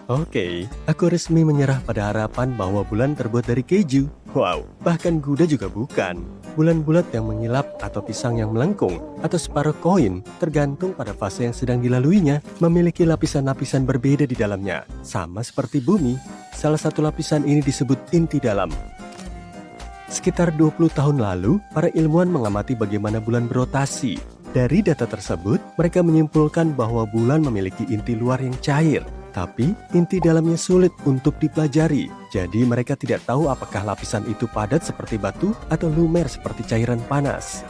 Oke, aku resmi menyerah pada harapan bahwa bulan terbuat dari keju. Wow, bahkan Gouda juga bukan. Bulan bulat yang mengilap atau pisang yang melengkung atau separuh koin tergantung pada fase yang sedang dilaluinya memiliki lapisan-lapisan berbeda di dalamnya. Sama seperti bumi, salah satu lapisan ini disebut inti dalam. Sekitar 20 tahun lalu, para ilmuwan mengamati bagaimana bulan berotasi. Dari data tersebut, mereka menyimpulkan bahwa bulan memiliki inti luar yang cair, tapi inti dalamnya sulit untuk dipelajari. Jadi mereka tidak tahu apakah lapisan itu padat seperti batu atau lumer seperti cairan panas.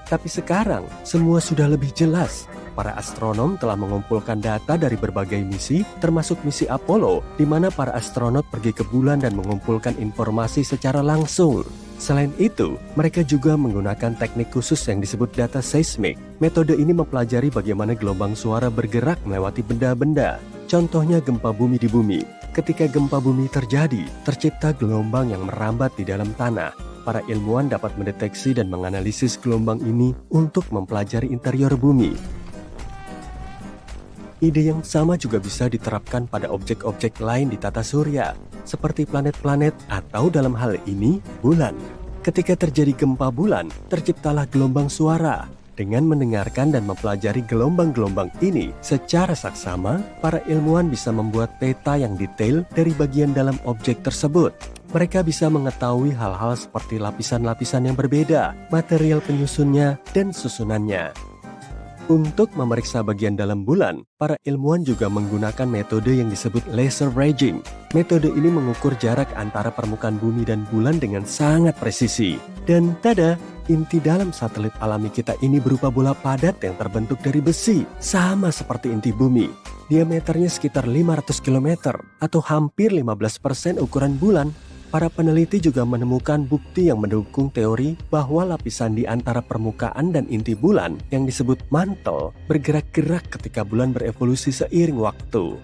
Tapi sekarang, semua sudah lebih jelas. Para astronom telah mengumpulkan data dari berbagai misi, termasuk misi Apollo, di mana para astronot pergi ke bulan dan mengumpulkan informasi secara langsung. Selain itu, mereka juga menggunakan teknik khusus yang disebut data seismik. Metode ini mempelajari bagaimana gelombang suara bergerak melewati benda-benda. Contohnya gempa bumi di bumi. Ketika gempa bumi terjadi, tercipta gelombang yang merambat di dalam tanah. Para ilmuwan dapat mendeteksi dan menganalisis gelombang ini untuk mempelajari interior bumi. Ide yang sama juga bisa diterapkan pada objek-objek lain di tata surya, seperti planet-planet atau dalam hal ini, bulan. Ketika terjadi gempa bulan, terciptalah gelombang suara. Dengan mendengarkan dan mempelajari gelombang-gelombang ini secara saksama, para ilmuwan bisa membuat peta yang detail dari bagian dalam objek tersebut. Mereka bisa mengetahui hal-hal seperti lapisan-lapisan yang berbeda, material penyusunnya, dan susunannya. Untuk memeriksa bagian dalam bulan, para ilmuwan juga menggunakan metode yang disebut laser ranging. Metode ini mengukur jarak antara permukaan bumi dan bulan dengan sangat presisi. Dan tada, inti dalam satelit alami kita ini berupa bola padat yang terbentuk dari besi, sama seperti inti bumi. Diameternya sekitar 500 km atau hampir 15% ukuran bulan. Para peneliti juga menemukan bukti yang mendukung teori bahwa lapisan di antara permukaan dan inti bulan yang disebut mantel bergerak-gerak ketika bulan berevolusi seiring waktu.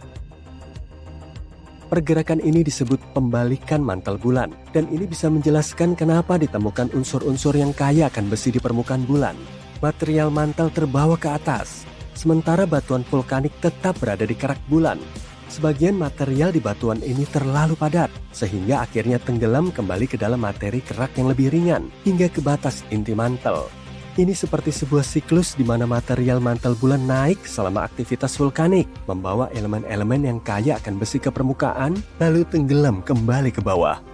Pergerakan ini disebut pembalikan mantel bulan, dan ini bisa menjelaskan kenapa ditemukan unsur-unsur yang kaya akan besi di permukaan bulan. Material mantel terbawa ke atas, sementara batuan vulkanik tetap berada di kerak bulan. Sebagian material di batuan ini terlalu padat, sehingga akhirnya tenggelam kembali ke dalam materi kerak yang lebih ringan, hingga ke batas inti mantel. Ini seperti sebuah siklus di mana material mantel bulan naik selama aktivitas vulkanik, membawa elemen-elemen yang kaya akan besi ke permukaan, lalu tenggelam kembali ke bawah.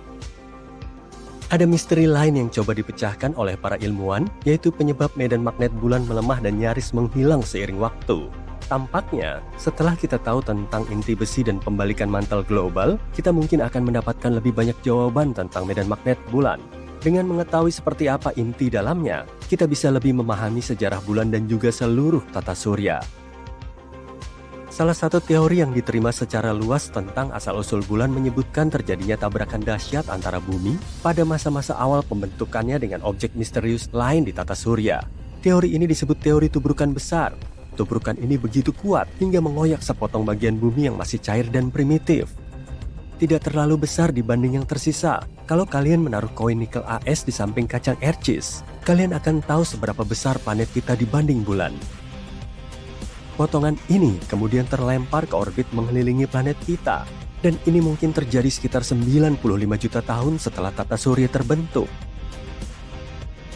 Ada misteri lain yang coba dipecahkan oleh para ilmuwan, yaitu penyebab medan magnet bulan melemah dan nyaris menghilang seiring waktu. Tampaknya, setelah kita tahu tentang inti besi dan pembalikan mantel global, kita mungkin akan mendapatkan lebih banyak jawaban tentang medan magnet bulan. Dengan mengetahui seperti apa inti dalamnya, kita bisa lebih memahami sejarah bulan dan juga seluruh tata surya. Salah satu teori yang diterima secara luas tentang asal-usul bulan menyebutkan terjadinya tabrakan dahsyat antara bumi pada masa-masa awal pembentukannya dengan objek misterius lain di tata surya. Teori ini disebut teori tubrukan besar. Tubrukan ini begitu kuat hingga mengoyak sepotong bagian bumi yang masih cair dan primitif. Tidak terlalu besar dibanding yang tersisa. Kalau kalian menaruh koin nikel AS di samping kacang ercis, kalian akan tahu seberapa besar planet kita dibanding bulan. Potongan ini kemudian terlempar ke orbit mengelilingi planet kita, dan ini mungkin terjadi sekitar 95 juta tahun setelah tata surya terbentuk.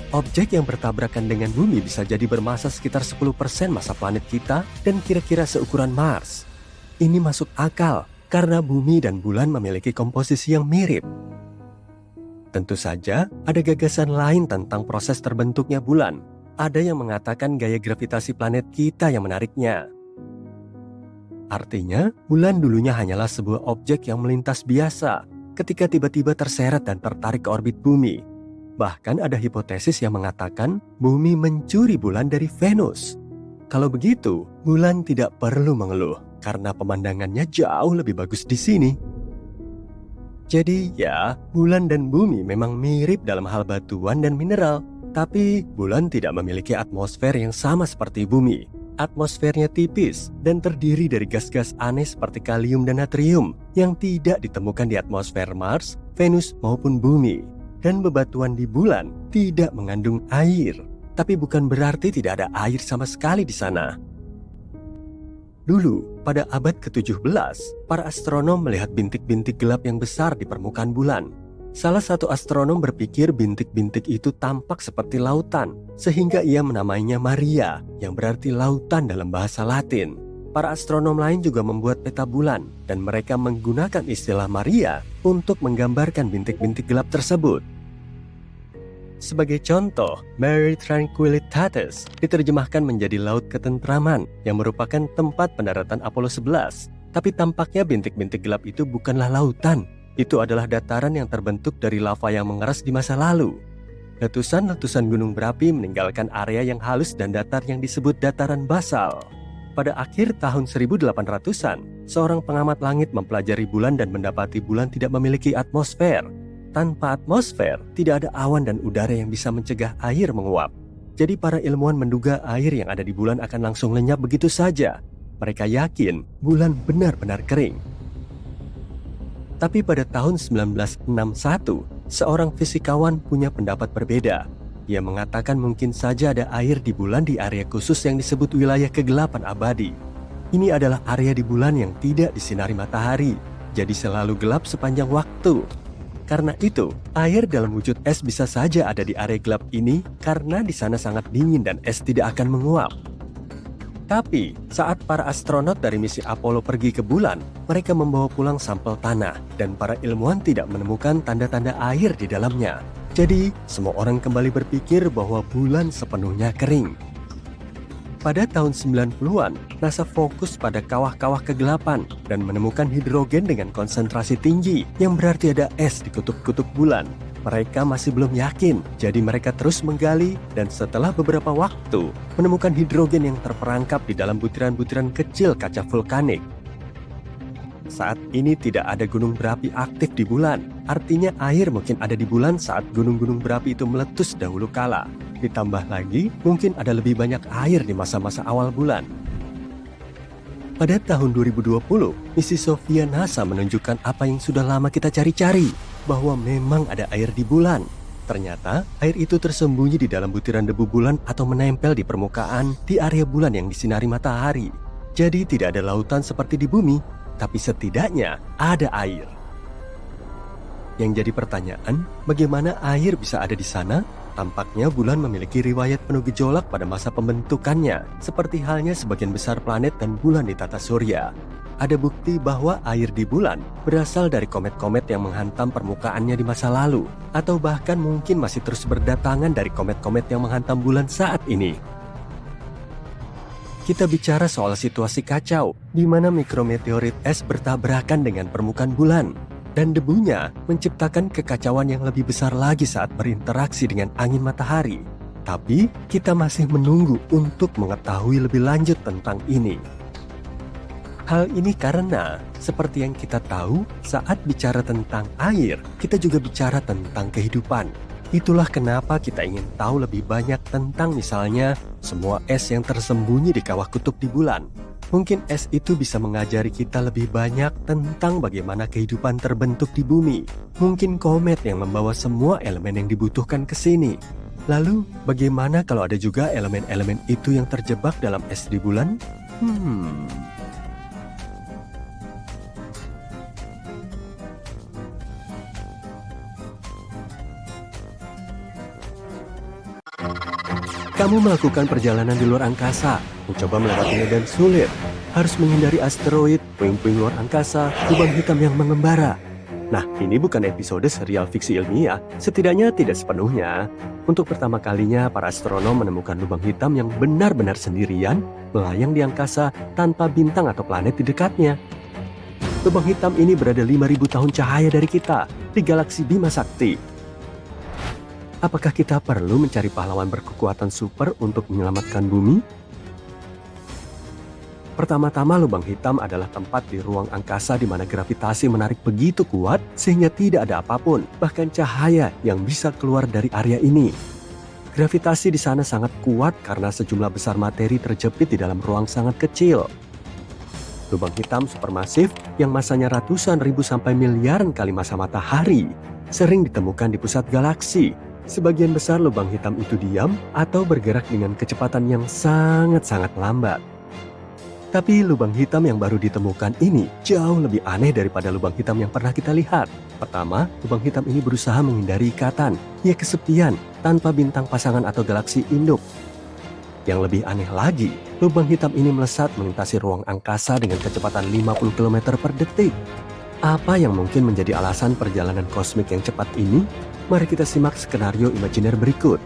Objek yang bertabrakan dengan bumi bisa jadi bermasa sekitar 10% masa planet kita dan kira-kira seukuran Mars. Ini masuk akal karena bumi dan bulan memiliki komposisi yang mirip. Tentu saja, ada gagasan lain tentang proses terbentuknya bulan. Ada yang mengatakan gaya gravitasi planet kita yang menariknya. Artinya, bulan dulunya hanyalah sebuah objek yang melintas biasa ketika tiba-tiba terseret dan tertarik ke orbit bumi. Bahkan ada hipotesis yang mengatakan bumi mencuri bulan dari Venus. Kalau begitu, bulan tidak perlu mengeluh karena pemandangannya jauh lebih bagus di sini. Jadi ya, bulan dan bumi memang mirip dalam hal batuan dan mineral, tapi bulan tidak memiliki atmosfer yang sama seperti bumi. Atmosfernya tipis dan terdiri dari gas-gas aneh seperti kalium dan natrium yang tidak ditemukan di atmosfer Mars, Venus maupun bumi. Dan bebatuan di bulan tidak mengandung air, tapi bukan berarti tidak ada air sama sekali di sana. Dulu, pada abad ke-17, para astronom melihat bintik-bintik gelap yang besar di permukaan bulan. Salah satu astronom berpikir bintik-bintik itu tampak seperti lautan, sehingga ia menamainya Maria, yang berarti lautan dalam bahasa Latin. Para astronom lain juga membuat peta bulan, dan mereka menggunakan istilah Maria untuk menggambarkan bintik-bintik gelap tersebut. Sebagai contoh, Mare Tranquillitatis diterjemahkan menjadi Laut Ketentraman yang merupakan tempat pendaratan Apollo 11. Tapi tampaknya bintik-bintik gelap itu bukanlah lautan. Itu adalah dataran yang terbentuk dari lava yang mengeras di masa lalu. Letusan-letusan gunung berapi meninggalkan area yang halus dan datar yang disebut dataran basal. Pada akhir tahun 1800-an, seorang pengamat langit mempelajari bulan dan mendapati bulan tidak memiliki atmosfer. Tanpa atmosfer, tidak ada awan dan udara yang bisa mencegah air menguap. Jadi para ilmuwan menduga air yang ada di bulan akan langsung lenyap begitu saja. Mereka yakin bulan benar-benar kering. Tapi pada tahun 1961, seorang fisikawan punya pendapat berbeda. Ia mengatakan mungkin saja ada air di bulan di area khusus yang disebut wilayah kegelapan abadi. Ini adalah area di bulan yang tidak disinari matahari, jadi selalu gelap sepanjang waktu. Karena itu, air dalam wujud es bisa saja ada di area gelap ini karena di sana sangat dingin dan es tidak akan menguap. Tapi, saat para astronot dari misi Apollo pergi ke bulan, mereka membawa pulang sampel tanah dan para ilmuwan tidak menemukan tanda-tanda air di dalamnya. Jadi, semua orang kembali berpikir bahwa bulan sepenuhnya kering. Pada tahun 90-an, NASA fokus pada kawah-kawah kegelapan dan menemukan hidrogen dengan konsentrasi tinggi yang berarti ada es di kutub-kutub bulan. Mereka masih belum yakin, jadi mereka terus menggali dan setelah beberapa waktu menemukan hidrogen yang terperangkap di dalam butiran-butiran kecil kaca vulkanik. Saat ini tidak ada gunung berapi aktif di bulan, artinya air mungkin ada di bulan saat gunung-gunung berapi itu meletus dahulu kala. Ditambah lagi, mungkin ada lebih banyak air di masa-masa awal bulan. Pada tahun 2020, misi Sofia NASA menunjukkan apa yang sudah lama kita cari-cari, bahwa memang ada air di bulan. Ternyata, air itu tersembunyi di dalam butiran debu bulan atau menempel di permukaan di area bulan yang disinari matahari. Jadi tidak ada lautan seperti di bumi, tapi setidaknya ada air. Yang jadi pertanyaan, bagaimana air bisa ada di sana? Tampaknya bulan memiliki riwayat penuh gejolak pada masa pembentukannya, seperti halnya sebagian besar planet dan bulan di tata surya. Ada bukti bahwa air di bulan berasal dari komet-komet yang menghantam permukaannya di masa lalu, atau bahkan mungkin masih terus berdatangan dari komet-komet yang menghantam bulan saat ini. Kita bicara soal situasi kacau, di mana mikrometeorit es bertabrakan dengan permukaan bulan. Dan debunya menciptakan kekacauan yang lebih besar lagi saat berinteraksi dengan angin matahari. Tapi kita masih menunggu untuk mengetahui lebih lanjut tentang ini. Hal ini karena, seperti yang kita tahu, saat bicara tentang air, kita juga bicara tentang kehidupan. Itulah kenapa kita ingin tahu lebih banyak tentang misalnya semua es yang tersembunyi di kawah kutub di bulan. Mungkin es itu bisa mengajari kita lebih banyak tentang bagaimana kehidupan terbentuk di bumi. Mungkin komet yang membawa semua elemen yang dibutuhkan ke sini. Lalu, bagaimana kalau ada juga elemen-elemen itu yang terjebak dalam es di bulan? Kamu melakukan perjalanan di luar angkasa, mencoba melewati medan sulit, harus menghindari asteroid, puing-puing luar angkasa, lubang hitam yang mengembara. Nah, ini bukan episode serial fiksi ilmiah, setidaknya tidak sepenuhnya. Untuk pertama kalinya, para astronom menemukan lubang hitam yang benar-benar sendirian, melayang di angkasa tanpa bintang atau planet di dekatnya. Lubang hitam ini berada 5.000 tahun cahaya dari kita, di galaksi Bima Sakti. Apakah kita perlu mencari pahlawan berkekuatan super untuk menyelamatkan bumi? Pertama-tama, lubang hitam adalah tempat di ruang angkasa di mana gravitasi menarik begitu kuat sehingga tidak ada apapun, bahkan cahaya yang bisa keluar dari area ini. Gravitasi di sana sangat kuat karena sejumlah besar materi terjepit di dalam ruang sangat kecil. Lubang hitam supermasif yang masanya ratusan ribu sampai miliaran kali massa matahari sering ditemukan di pusat galaksi. Sebagian besar lubang hitam itu diam atau bergerak dengan kecepatan yang sangat-sangat lambat. Tapi lubang hitam yang baru ditemukan ini jauh lebih aneh daripada lubang hitam yang pernah kita lihat. Pertama, lubang hitam ini berusaha menghindari ikatan. Ia kesepian, tanpa bintang pasangan atau galaksi induk. Yang lebih aneh lagi, lubang hitam ini melesat melintasi ruang angkasa dengan kecepatan 50 km per detik. Apa yang mungkin menjadi alasan perjalanan kosmik yang cepat ini? Mari kita simak skenario imajiner berikut.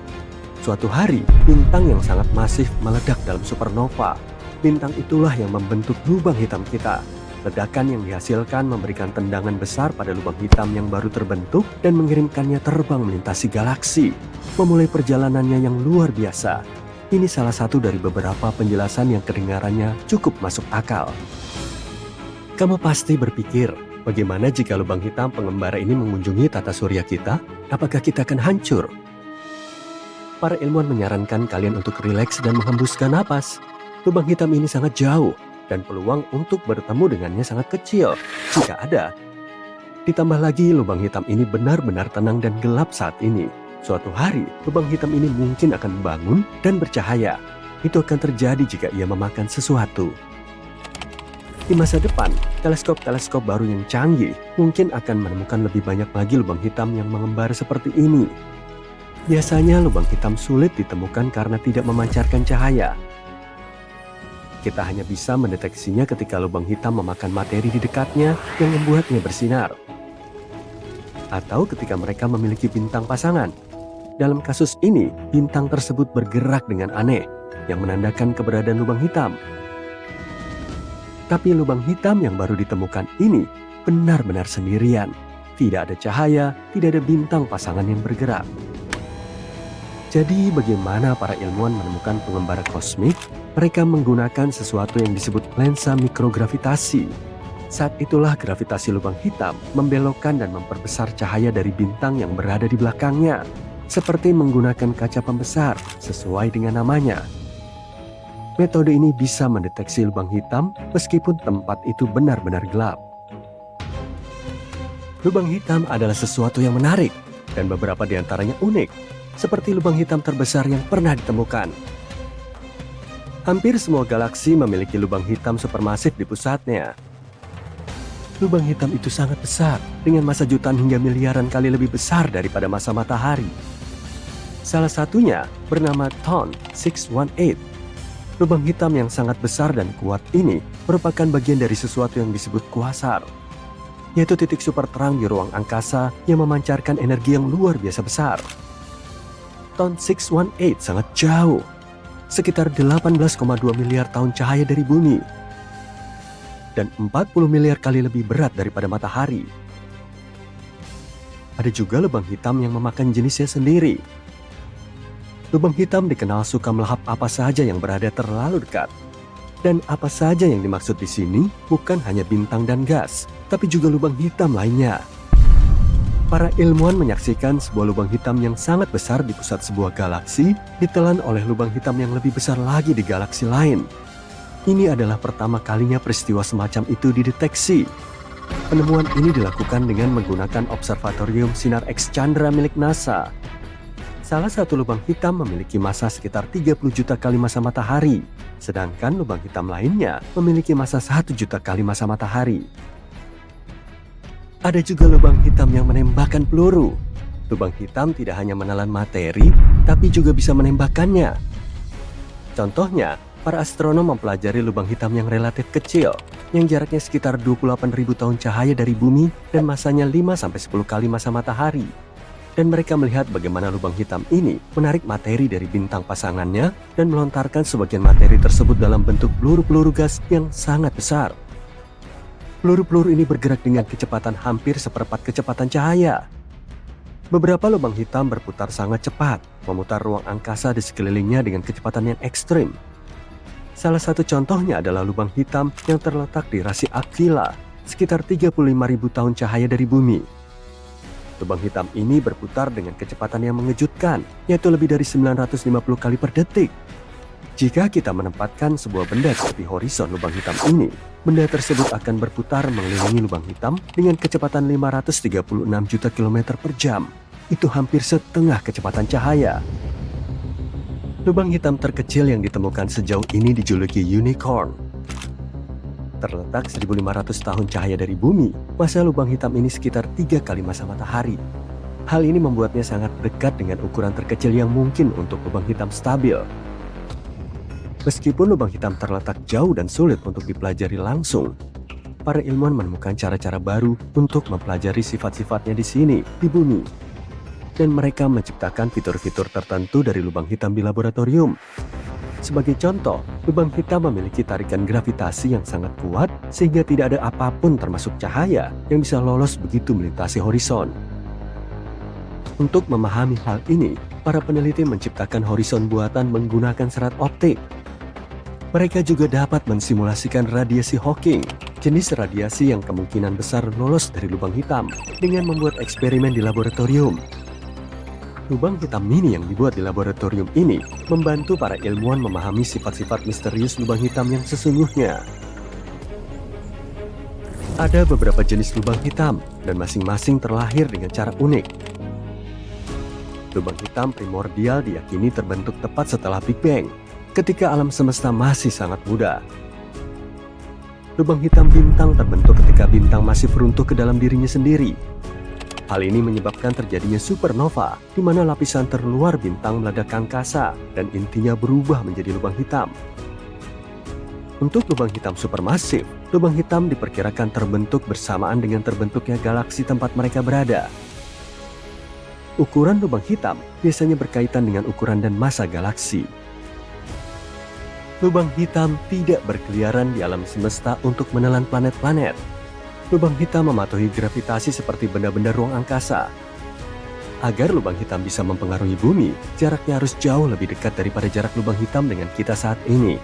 Suatu hari, bintang yang sangat masif meledak dalam supernova. Bintang itulah yang membentuk lubang hitam kita. Ledakan yang dihasilkan memberikan tendangan besar pada lubang hitam yang baru terbentuk dan mengirimkannya terbang melintasi galaksi, memulai perjalanannya yang luar biasa. Ini salah satu dari beberapa penjelasan yang kedengarannya cukup masuk akal. Kamu pasti berpikir, bagaimana jika lubang hitam pengembara ini mengunjungi tata surya kita? Apakah kita akan hancur? Para ilmuwan menyarankan kalian untuk rileks dan menghembuskan napas. Lubang hitam ini sangat jauh, dan peluang untuk bertemu dengannya sangat kecil, jika ada. Ditambah lagi, lubang hitam ini benar-benar tenang dan gelap saat ini. Suatu hari, lubang hitam ini mungkin akan bangun dan bercahaya. Itu akan terjadi jika ia memakan sesuatu. Di masa depan, teleskop-teleskop baru yang canggih mungkin akan menemukan lebih banyak lagi lubang hitam yang mengembara seperti ini. Biasanya lubang hitam sulit ditemukan karena tidak memancarkan cahaya. Kita hanya bisa mendeteksinya ketika lubang hitam memakan materi di dekatnya yang membuatnya bersinar. Atau ketika mereka memiliki bintang pasangan. Dalam kasus ini, bintang tersebut bergerak dengan aneh, yang menandakan keberadaan lubang hitam. Tapi lubang hitam yang baru ditemukan ini benar-benar sendirian. Tidak ada cahaya, tidak ada bintang pasangan yang bergerak. Jadi bagaimana para ilmuwan menemukan pengembara kosmik? Mereka menggunakan sesuatu yang disebut lensa mikrogravitasi. Saat itulah gravitasi lubang hitam membelokkan dan memperbesar cahaya dari bintang yang berada di belakangnya. Seperti menggunakan kaca pembesar sesuai dengan namanya. Metode ini bisa mendeteksi lubang hitam meskipun tempat itu benar-benar gelap. Lubang hitam adalah sesuatu yang menarik dan beberapa di antaranya unik. Seperti lubang hitam terbesar yang pernah ditemukan. Hampir semua galaksi memiliki lubang hitam supermasif di pusatnya. Lubang hitam itu sangat besar, dengan massa jutaan hingga miliaran kali lebih besar daripada massa matahari. Salah satunya bernama TON 618. Lubang hitam yang sangat besar dan kuat ini merupakan bagian dari sesuatu yang disebut kuasar, yaitu titik super terang di ruang angkasa yang memancarkan energi yang luar biasa besar. TON 618 sangat jauh, sekitar 18,2 miliar tahun cahaya dari bumi, dan 40 miliar kali lebih berat daripada matahari. Ada juga lubang hitam yang memakan jenisnya sendiri. Lubang hitam dikenal suka melahap apa saja yang berada terlalu dekat. Dan apa saja yang dimaksud di sini bukan hanya bintang dan gas, tapi juga lubang hitam lainnya. Para ilmuwan menyaksikan sebuah lubang hitam yang sangat besar di pusat sebuah galaksi ditelan oleh lubang hitam yang lebih besar lagi di galaksi lain. Ini adalah pertama kalinya peristiwa semacam itu dideteksi. Penemuan ini dilakukan dengan menggunakan observatorium sinar X Chandra milik NASA. Salah satu lubang hitam memiliki massa sekitar 30 juta kali massa matahari, sedangkan lubang hitam lainnya memiliki massa 1 juta kali massa matahari. Ada juga lubang hitam yang menembakkan peluru. Lubang hitam tidak hanya menelan materi, tapi juga bisa menembakkannya. Contohnya, para astronom mempelajari lubang hitam yang relatif kecil, yang jaraknya sekitar 28.000 tahun cahaya dari bumi dan massanya 5-10 kali massa matahari. Dan mereka melihat bagaimana lubang hitam ini menarik materi dari bintang pasangannya dan melontarkan sebagian materi tersebut dalam bentuk peluru-peluru gas yang sangat besar. Peluru-peluru ini bergerak dengan kecepatan hampir seperempat kecepatan cahaya. Beberapa lubang hitam berputar sangat cepat, memutar ruang angkasa di sekelilingnya dengan kecepatan yang ekstrim. Salah satu contohnya adalah lubang hitam yang terletak di rasi Aquila, sekitar 35.000 tahun cahaya dari bumi. Lubang hitam ini berputar dengan kecepatan yang mengejutkan, yaitu lebih dari 950 kali per detik. Jika kita menempatkan sebuah benda seperti horizon lubang hitam ini, benda tersebut akan berputar mengelilingi lubang hitam dengan kecepatan 536 juta kilometer per jam. Itu hampir setengah kecepatan cahaya. Lubang hitam terkecil yang ditemukan sejauh ini dijuluki unicorn. Terletak 1.500 tahun cahaya dari bumi, masa lubang hitam ini sekitar 3 kali masa matahari. Hal ini membuatnya sangat dekat dengan ukuran terkecil yang mungkin untuk lubang hitam stabil. Meskipun lubang hitam terletak jauh dan sulit untuk dipelajari langsung, para ilmuwan menemukan cara-cara baru untuk mempelajari sifat-sifatnya di sini, di bumi. Dan mereka menciptakan fitur-fitur tertentu dari lubang hitam di laboratorium. Sebagai contoh, lubang hitam memiliki tarikan gravitasi yang sangat kuat sehingga tidak ada apapun termasuk cahaya yang bisa lolos begitu melintasi horizon. Untuk memahami hal ini, para peneliti menciptakan horizon buatan menggunakan serat optik. Mereka juga dapat mensimulasikan radiasi Hawking, jenis radiasi yang kemungkinan besar lolos dari lubang hitam, dengan membuat eksperimen di laboratorium. Lubang hitam mini yang dibuat di laboratorium ini membantu para ilmuwan memahami sifat-sifat misterius lubang hitam yang sesungguhnya. Ada beberapa jenis lubang hitam dan masing-masing terlahir dengan cara unik. Lubang hitam primordial diyakini terbentuk tepat setelah Big Bang, ketika alam semesta masih sangat muda. Lubang hitam bintang terbentuk ketika bintang masih runtuh ke dalam dirinya sendiri. Hal ini menyebabkan terjadinya supernova, di mana lapisan terluar bintang meledak ke angkasa dan intinya berubah menjadi lubang hitam. Untuk lubang hitam supermasif, lubang hitam diperkirakan terbentuk bersamaan dengan terbentuknya galaksi tempat mereka berada. Ukuran lubang hitam biasanya berkaitan dengan ukuran dan massa galaksi. Lubang hitam tidak berkeliaran di alam semesta untuk menelan planet-planet. Lubang hitam mematuhi gravitasi seperti benda-benda ruang angkasa. Agar lubang hitam bisa mempengaruhi bumi, jaraknya harus jauh lebih dekat daripada jarak lubang hitam dengan kita saat ini.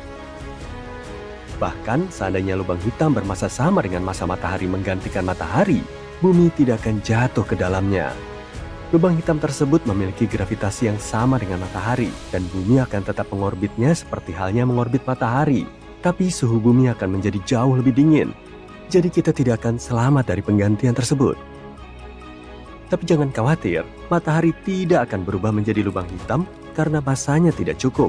Bahkan, seandainya lubang hitam bermassa sama dengan massa matahari menggantikan matahari, bumi tidak akan jatuh ke dalamnya. Lubang hitam tersebut memiliki gravitasi yang sama dengan matahari, dan bumi akan tetap mengorbitnya seperti halnya mengorbit matahari. Tapi suhu bumi akan menjadi jauh lebih dingin. Jadi kita tidak akan selamat dari penggantian tersebut. Tapi jangan khawatir, matahari tidak akan berubah menjadi lubang hitam karena massanya tidak cukup.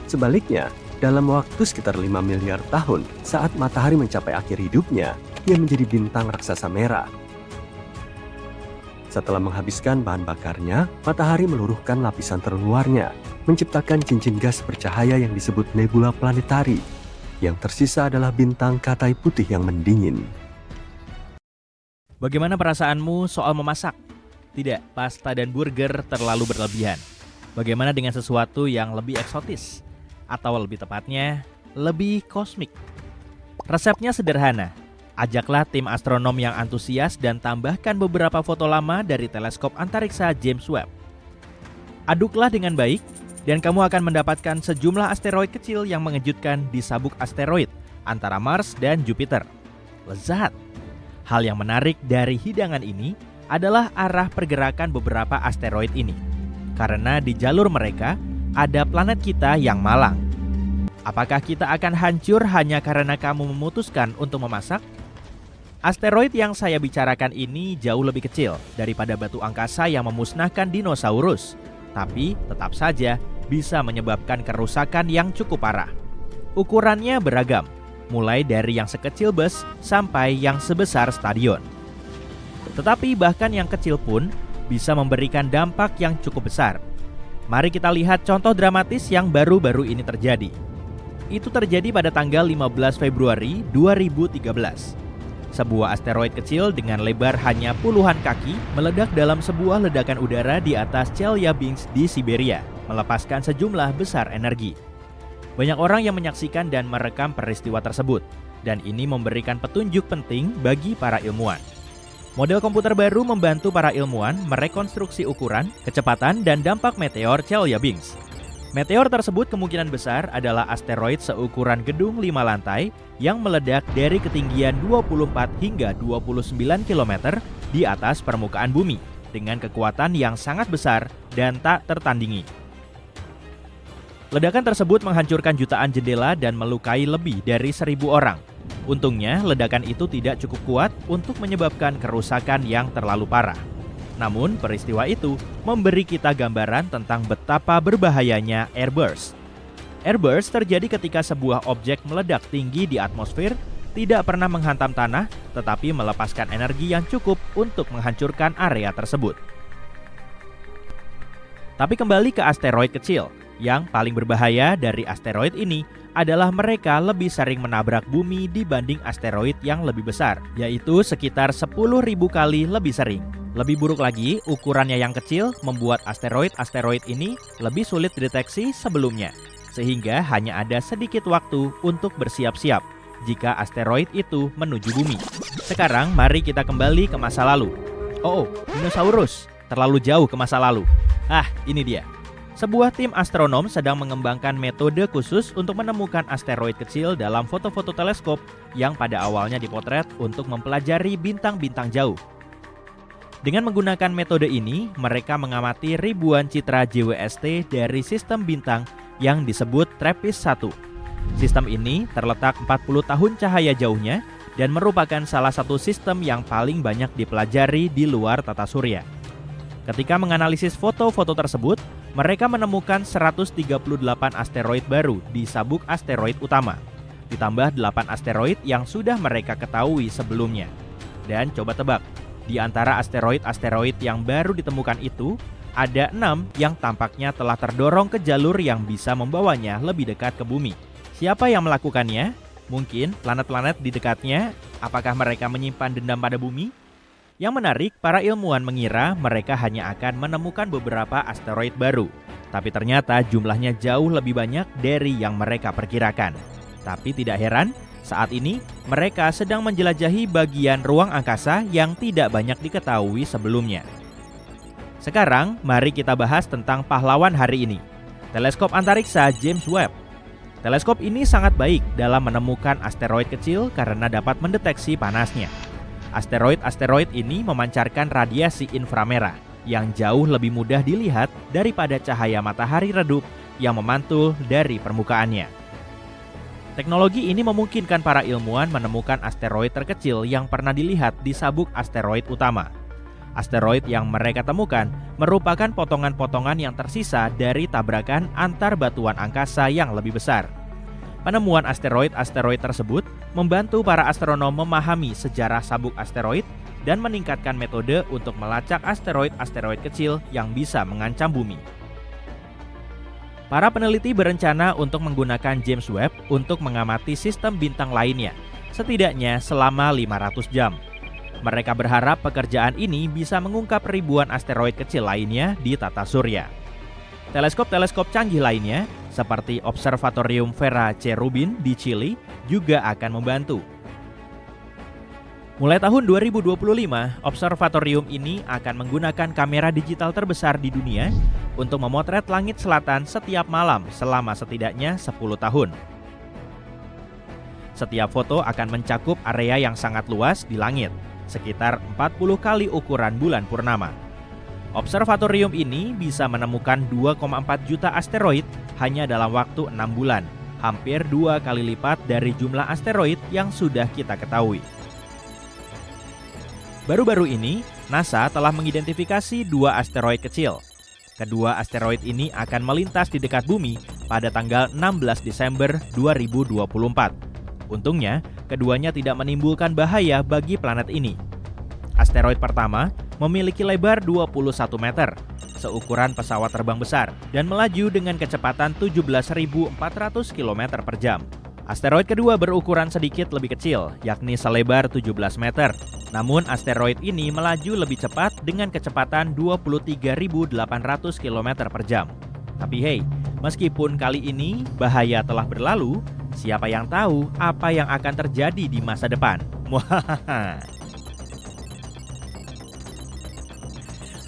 Sebaliknya, dalam waktu sekitar 5 miliar tahun, saat matahari mencapai akhir hidupnya, ia menjadi bintang raksasa merah. Setelah menghabiskan bahan bakarnya, matahari meluruhkan lapisan terluarnya, menciptakan cincin gas bercahaya yang disebut nebula planetari. Yang tersisa adalah bintang katai putih yang mendingin. Bagaimana perasaanmu soal memasak? Tidak, pasta dan burger terlalu berlebihan. Bagaimana dengan sesuatu yang lebih eksotis? Atau lebih tepatnya, lebih kosmik? Resepnya sederhana. Ajaklah tim astronom yang antusias dan tambahkan beberapa foto lama dari teleskop antariksa James Webb. Aduklah dengan baik, dan kamu akan mendapatkan sejumlah asteroid kecil yang mengejutkan di sabuk asteroid antara Mars dan Jupiter. Lezat! Hal yang menarik dari hidangan ini adalah arah pergerakan beberapa asteroid ini. Karena di jalur mereka ada planet kita yang malang. Apakah kita akan hancur hanya karena kamu memutuskan untuk memasak? Asteroid yang saya bicarakan ini jauh lebih kecil daripada batu angkasa yang memusnahkan dinosaurus. Tapi tetap saja bisa menyebabkan kerusakan yang cukup parah. Ukurannya beragam, mulai dari yang sekecil bus sampai yang sebesar stadion. Tetapi bahkan yang kecil pun bisa memberikan dampak yang cukup besar. Mari kita lihat contoh dramatis yang baru-baru ini terjadi. Itu terjadi pada tanggal 15 Februari 2013. Sebuah asteroid kecil dengan lebar hanya puluhan kaki meledak dalam sebuah ledakan udara di atas Chelyabinsk di Siberia, melepaskan sejumlah besar energi. Banyak orang yang menyaksikan dan merekam peristiwa tersebut, dan ini memberikan petunjuk penting bagi para ilmuwan. Model komputer baru membantu para ilmuwan merekonstruksi ukuran, kecepatan, dan dampak meteor Chelyabinsk. Meteor tersebut kemungkinan besar adalah asteroid seukuran gedung 5 lantai yang meledak dari ketinggian 24 hingga 29 km di atas permukaan bumi dengan kekuatan yang sangat besar dan tak tertandingi. Ledakan tersebut menghancurkan jutaan jendela dan melukai lebih dari 1.000 orang. Untungnya, ledakan itu tidak cukup kuat untuk menyebabkan kerusakan yang terlalu parah. Namun, peristiwa itu memberi kita gambaran tentang betapa berbahayanya airburst. Airburst terjadi ketika sebuah objek meledak tinggi di atmosfer, tidak pernah menghantam tanah, tetapi melepaskan energi yang cukup untuk menghancurkan area tersebut. Tapi kembali ke asteroid kecil, yang paling berbahaya dari asteroid ini adalah mereka lebih sering menabrak bumi dibanding asteroid yang lebih besar, yaitu sekitar 10.000 kali lebih sering. Lebih buruk lagi, ukurannya yang kecil membuat asteroid-asteroid ini lebih sulit dideteksi sebelumnya, sehingga hanya ada sedikit waktu untuk bersiap-siap jika asteroid itu menuju bumi. Sekarang mari kita kembali ke masa lalu. Oh, dinosaurus, terlalu jauh ke masa lalu. Ini dia. Sebuah tim astronom sedang mengembangkan metode khusus untuk menemukan asteroid kecil dalam foto-foto teleskop yang pada awalnya dipotret untuk mempelajari bintang-bintang jauh. Dengan menggunakan metode ini, mereka mengamati ribuan citra JWST dari sistem bintang yang disebut TRAPPIST-1. Sistem ini terletak 40 tahun cahaya jauhnya dan merupakan salah satu sistem yang paling banyak dipelajari di luar tata surya. Ketika menganalisis foto-foto tersebut, mereka menemukan 138 asteroid baru di sabuk asteroid utama, ditambah 8 asteroid yang sudah mereka ketahui sebelumnya. Dan coba tebak, di antara asteroid-asteroid yang baru ditemukan itu, ada 6 yang tampaknya telah terdorong ke jalur yang bisa membawanya lebih dekat ke bumi. Siapa yang melakukannya? Mungkin planet-planet di dekatnya. Apakah mereka menyimpan dendam pada bumi? Yang menarik, para ilmuwan mengira mereka hanya akan menemukan beberapa asteroid baru. Tapi ternyata jumlahnya jauh lebih banyak dari yang mereka perkirakan. Tapi tidak heran, saat ini mereka sedang menjelajahi bagian ruang angkasa yang tidak banyak diketahui sebelumnya. Sekarang, mari kita bahas tentang pahlawan hari ini. Teleskop antariksa James Webb. Teleskop ini sangat baik dalam menemukan asteroid kecil karena dapat mendeteksi panasnya. Asteroid-asteroid ini memancarkan radiasi inframerah yang jauh lebih mudah dilihat daripada cahaya matahari redup yang memantul dari permukaannya. Teknologi ini memungkinkan para ilmuwan menemukan asteroid terkecil yang pernah dilihat di sabuk asteroid utama. Asteroid yang mereka temukan merupakan potongan-potongan yang tersisa dari tabrakan antar batuan angkasa yang lebih besar. Penemuan asteroid-asteroid tersebut membantu para astronom memahami sejarah sabuk asteroid dan meningkatkan metode untuk melacak asteroid-asteroid kecil yang bisa mengancam bumi. Para peneliti berencana untuk menggunakan James Webb untuk mengamati sistem bintang lainnya, setidaknya selama 500 jam. Mereka berharap pekerjaan ini bisa mengungkap ribuan asteroid kecil lainnya di tata surya. Teleskop-teleskop canggih lainnya, seperti Observatorium Vera C. Rubin di Chili, juga akan membantu. Mulai tahun 2025, observatorium ini akan menggunakan kamera digital terbesar di dunia untuk memotret langit selatan setiap malam selama setidaknya 10 tahun. Setiap foto akan mencakup area yang sangat luas di langit, sekitar 40 kali ukuran bulan purnama. Observatorium ini bisa menemukan 2,4 juta asteroid hanya dalam waktu 6 bulan, hampir 2 kali lipat dari jumlah asteroid yang sudah kita ketahui. Baru-baru ini, NASA telah mengidentifikasi 2 asteroid kecil. Kedua asteroid ini akan melintas di dekat bumi pada tanggal 16 Desember 2024. Untungnya, keduanya tidak menimbulkan bahaya bagi planet ini. Asteroid pertama memiliki lebar 21 meter, seukuran pesawat terbang besar, dan melaju dengan kecepatan 17.400 km per jam. Asteroid kedua berukuran sedikit lebih kecil, yakni selebar 17 meter. Namun asteroid ini melaju lebih cepat dengan kecepatan 23.800 km per jam. Tapi hey, meskipun kali ini bahaya telah berlalu, siapa yang tahu apa yang akan terjadi di masa depan? Muhahaha.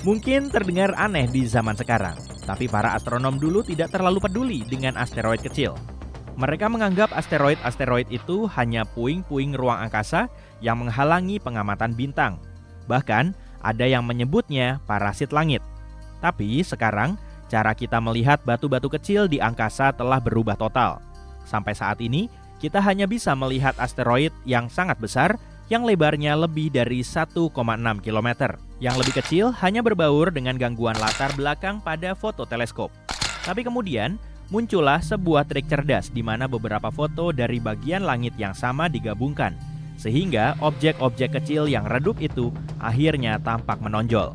Mungkin terdengar aneh di zaman sekarang, tapi para astronom dulu tidak terlalu peduli dengan asteroid kecil. Mereka menganggap asteroid-asteroid itu hanya puing-puing ruang angkasa yang menghalangi pengamatan bintang. Bahkan, ada yang menyebutnya parasit langit. Tapi sekarang, cara kita melihat batu-batu kecil di angkasa telah berubah total. Sampai saat ini, kita hanya bisa melihat asteroid yang sangat besar yang lebarnya lebih dari 1,6 km. Yang lebih kecil hanya berbaur dengan gangguan latar belakang pada foto teleskop. Tapi kemudian, muncullah sebuah trik cerdas di mana beberapa foto dari bagian langit yang sama digabungkan, sehingga objek-objek kecil yang redup itu akhirnya tampak menonjol.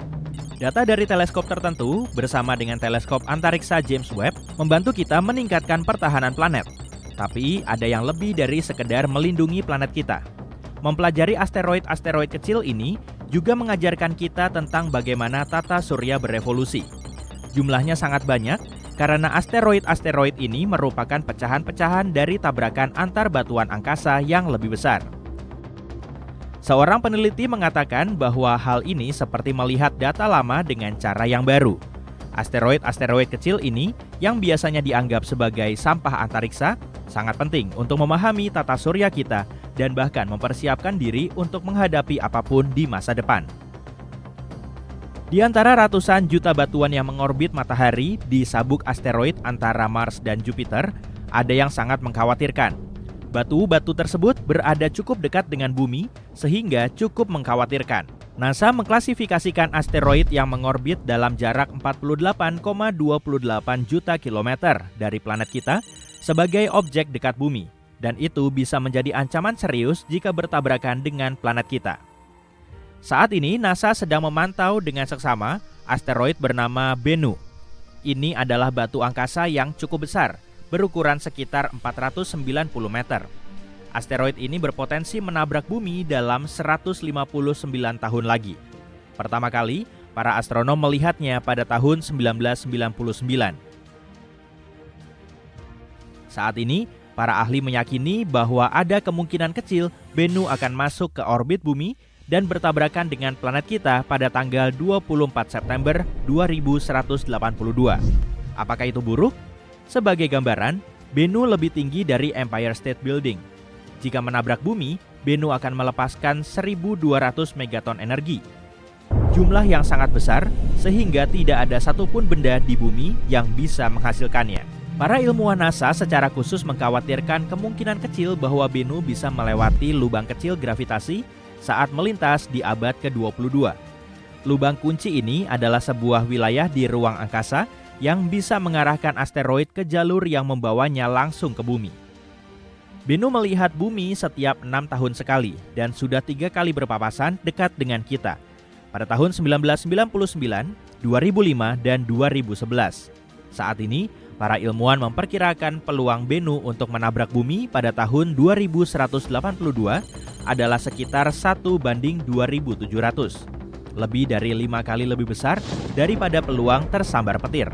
Data dari teleskop tertentu bersama dengan teleskop antariksa James Webb membantu kita meningkatkan pertahanan planet. Tapi ada yang lebih dari sekedar melindungi planet kita. Mempelajari asteroid-asteroid kecil ini juga mengajarkan kita tentang bagaimana tata surya berevolusi. Jumlahnya sangat banyak karena asteroid-asteroid ini merupakan pecahan-pecahan dari tabrakan antar batuan angkasa yang lebih besar. Seorang peneliti mengatakan bahwa hal ini seperti melihat data lama dengan cara yang baru. Asteroid-asteroid kecil ini yang biasanya dianggap sebagai sampah antariksa sangat penting untuk memahami tata surya kita dan bahkan mempersiapkan diri untuk menghadapi apapun di masa depan. Di antara ratusan juta batuan yang mengorbit matahari di sabuk asteroid antara Mars dan Jupiter, ada yang sangat mengkhawatirkan. Batu-batu tersebut berada cukup dekat dengan bumi sehingga cukup mengkhawatirkan. NASA mengklasifikasikan asteroid yang mengorbit dalam jarak 48,28 juta kilometer dari planet kita sebagai objek dekat bumi, dan itu bisa menjadi ancaman serius jika bertabrakan dengan planet kita. Saat ini NASA sedang memantau dengan seksama asteroid bernama Bennu. Ini adalah batu angkasa yang cukup besar, berukuran sekitar 490 meter. Asteroid ini berpotensi menabrak bumi dalam 159 tahun lagi. Pertama kali, para astronom melihatnya pada tahun 1999. Saat ini, para ahli meyakini bahwa ada kemungkinan kecil Bennu akan masuk ke orbit bumi dan bertabrakan dengan planet kita pada tanggal 24 September 2182. Apakah itu buruk? Sebagai gambaran, Bennu lebih tinggi dari Empire State Building. Jika menabrak bumi, Bennu akan melepaskan 1.200 megaton energi. Jumlah yang sangat besar sehingga tidak ada satupun benda di bumi yang bisa menghasilkannya. Para ilmuwan NASA secara khusus mengkhawatirkan kemungkinan kecil bahwa Bennu bisa melewati lubang kecil gravitasi saat melintas di abad ke-22. Lubang kunci ini adalah sebuah wilayah di ruang angkasa yang bisa mengarahkan asteroid ke jalur yang membawanya langsung ke bumi. Bennu melihat bumi setiap 6 tahun sekali dan sudah 3 kali berpapasan dekat dengan kita, pada tahun 1999, 2005, dan 2011. Saat ini, para ilmuwan memperkirakan peluang Bennu untuk menabrak bumi pada tahun 2182 adalah sekitar 1:2700. Lebih dari 5 kali lebih besar daripada peluang tersambar petir.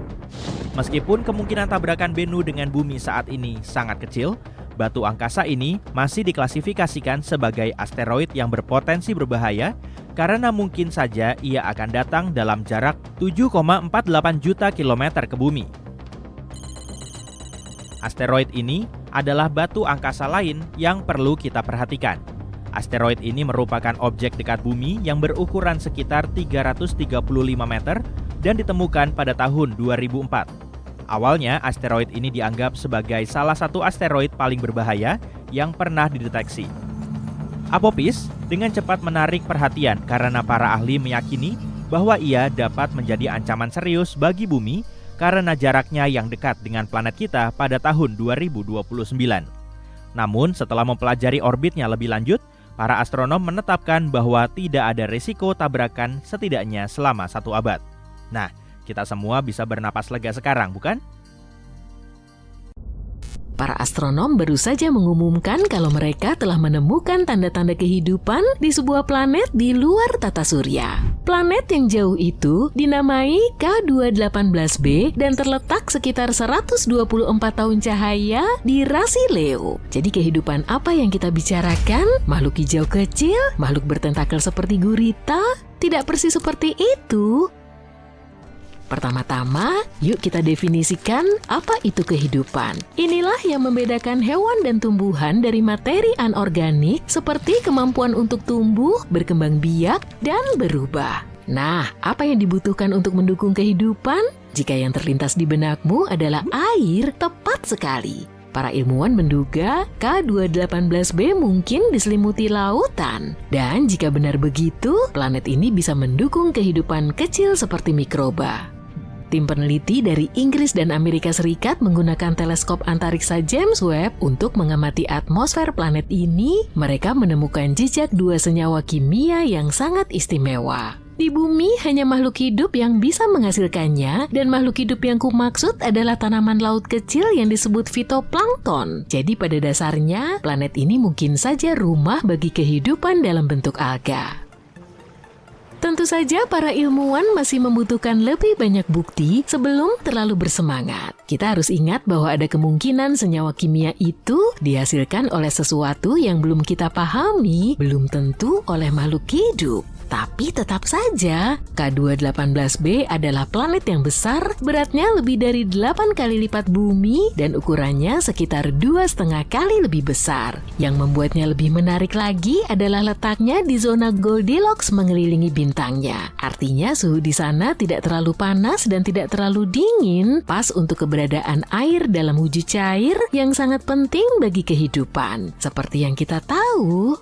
Meskipun kemungkinan tabrakan Bennu dengan bumi saat ini sangat kecil, batu angkasa ini masih diklasifikasikan sebagai asteroid yang berpotensi berbahaya karena mungkin saja ia akan datang dalam jarak 7,48 juta kilometer ke bumi. Asteroid ini adalah batu angkasa lain yang perlu kita perhatikan. Asteroid ini merupakan objek dekat bumi yang berukuran sekitar 335 meter dan ditemukan pada tahun 2004. Awalnya, asteroid ini dianggap sebagai salah satu asteroid paling berbahaya yang pernah dideteksi. Apophis dengan cepat menarik perhatian karena para ahli meyakini bahwa ia dapat menjadi ancaman serius bagi bumi karena jaraknya yang dekat dengan planet kita pada tahun 2029. Namun, setelah mempelajari orbitnya lebih lanjut, para astronom menetapkan bahwa tidak ada risiko tabrakan setidaknya selama 1 abad. Nah, kita semua bisa bernapas lega sekarang, bukan? Para astronom baru saja mengumumkan kalau mereka telah menemukan tanda-tanda kehidupan di sebuah planet di luar tata surya. Planet yang jauh itu dinamai K218b dan terletak sekitar 124 tahun cahaya di rasi Leo. Jadi kehidupan apa yang kita bicarakan? Makhluk hijau kecil? Makhluk bertentakel seperti gurita? Tidak persis seperti itu. Pertama-tama, yuk kita definisikan apa itu kehidupan. Inilah yang membedakan hewan dan tumbuhan dari materi anorganik seperti kemampuan untuk tumbuh, berkembang biak, dan berubah. Nah, apa yang dibutuhkan untuk mendukung kehidupan? Jika yang terlintas di benakmu adalah air, tepat sekali. Para ilmuwan menduga K218b mungkin diselimuti lautan. Dan jika benar begitu, planet ini bisa mendukung kehidupan kecil seperti mikroba. Tim peneliti dari Inggris dan Amerika Serikat menggunakan teleskop antariksa James Webb untuk mengamati atmosfer planet ini. Mereka menemukan jejak 2 senyawa kimia yang sangat istimewa. Di bumi hanya makhluk hidup yang bisa menghasilkannya, dan makhluk hidup yang kumaksud adalah tanaman laut kecil yang disebut fitoplankton. Jadi pada dasarnya, planet ini mungkin saja rumah bagi kehidupan dalam bentuk alga. Tentu saja para ilmuwan masih membutuhkan lebih banyak bukti sebelum terlalu bersemangat. Kita harus ingat bahwa ada kemungkinan senyawa kimia itu dihasilkan oleh sesuatu yang belum kita pahami, belum tentu oleh makhluk hidup. Tapi tetap saja, K2-18b adalah planet yang besar, beratnya lebih dari 8 kali lipat bumi, dan ukurannya sekitar 2,5 kali lebih besar. Yang membuatnya lebih menarik lagi adalah letaknya di zona Goldilocks mengelilingi bintangnya. Artinya suhu di sana tidak terlalu panas dan tidak terlalu dingin, pas untuk keberadaan air dalam wujud cair yang sangat penting bagi kehidupan. Seperti yang kita tahu,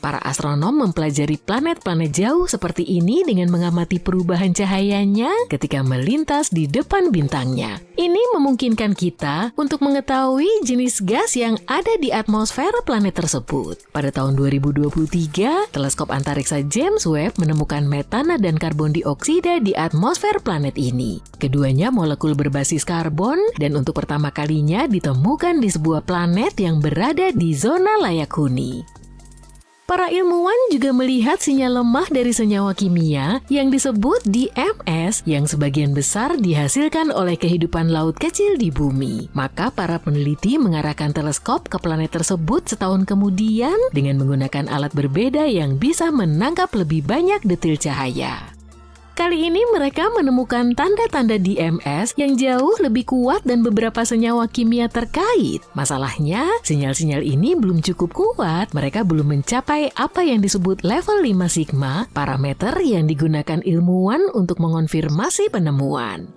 para astronom mempelajari planet-planet jauh seperti ini dengan mengamati perubahan cahayanya ketika melintas di depan bintangnya. Ini memungkinkan kita untuk mengetahui jenis gas yang ada di atmosfer planet tersebut. Pada tahun 2023, teleskop antariksa James Webb menemukan metana dan karbon dioksida di atmosfer planet ini. Keduanya molekul berbasis karbon dan untuk pertama kalinya ditemukan di sebuah planet yang berada di zona layak huni. Para ilmuwan juga melihat sinyal lemah dari senyawa kimia yang disebut DMS yang sebagian besar dihasilkan oleh kehidupan laut kecil di bumi. Maka para peneliti mengarahkan teleskop ke planet tersebut setahun kemudian dengan menggunakan alat berbeda yang bisa menangkap lebih banyak detil cahaya. Kali ini mereka menemukan tanda-tanda DMS yang jauh lebih kuat dan beberapa senyawa kimia terkait. Masalahnya, sinyal-sinyal ini belum cukup kuat. Mereka belum mencapai apa yang disebut level 5 sigma, parameter yang digunakan ilmuwan untuk mengonfirmasi penemuan.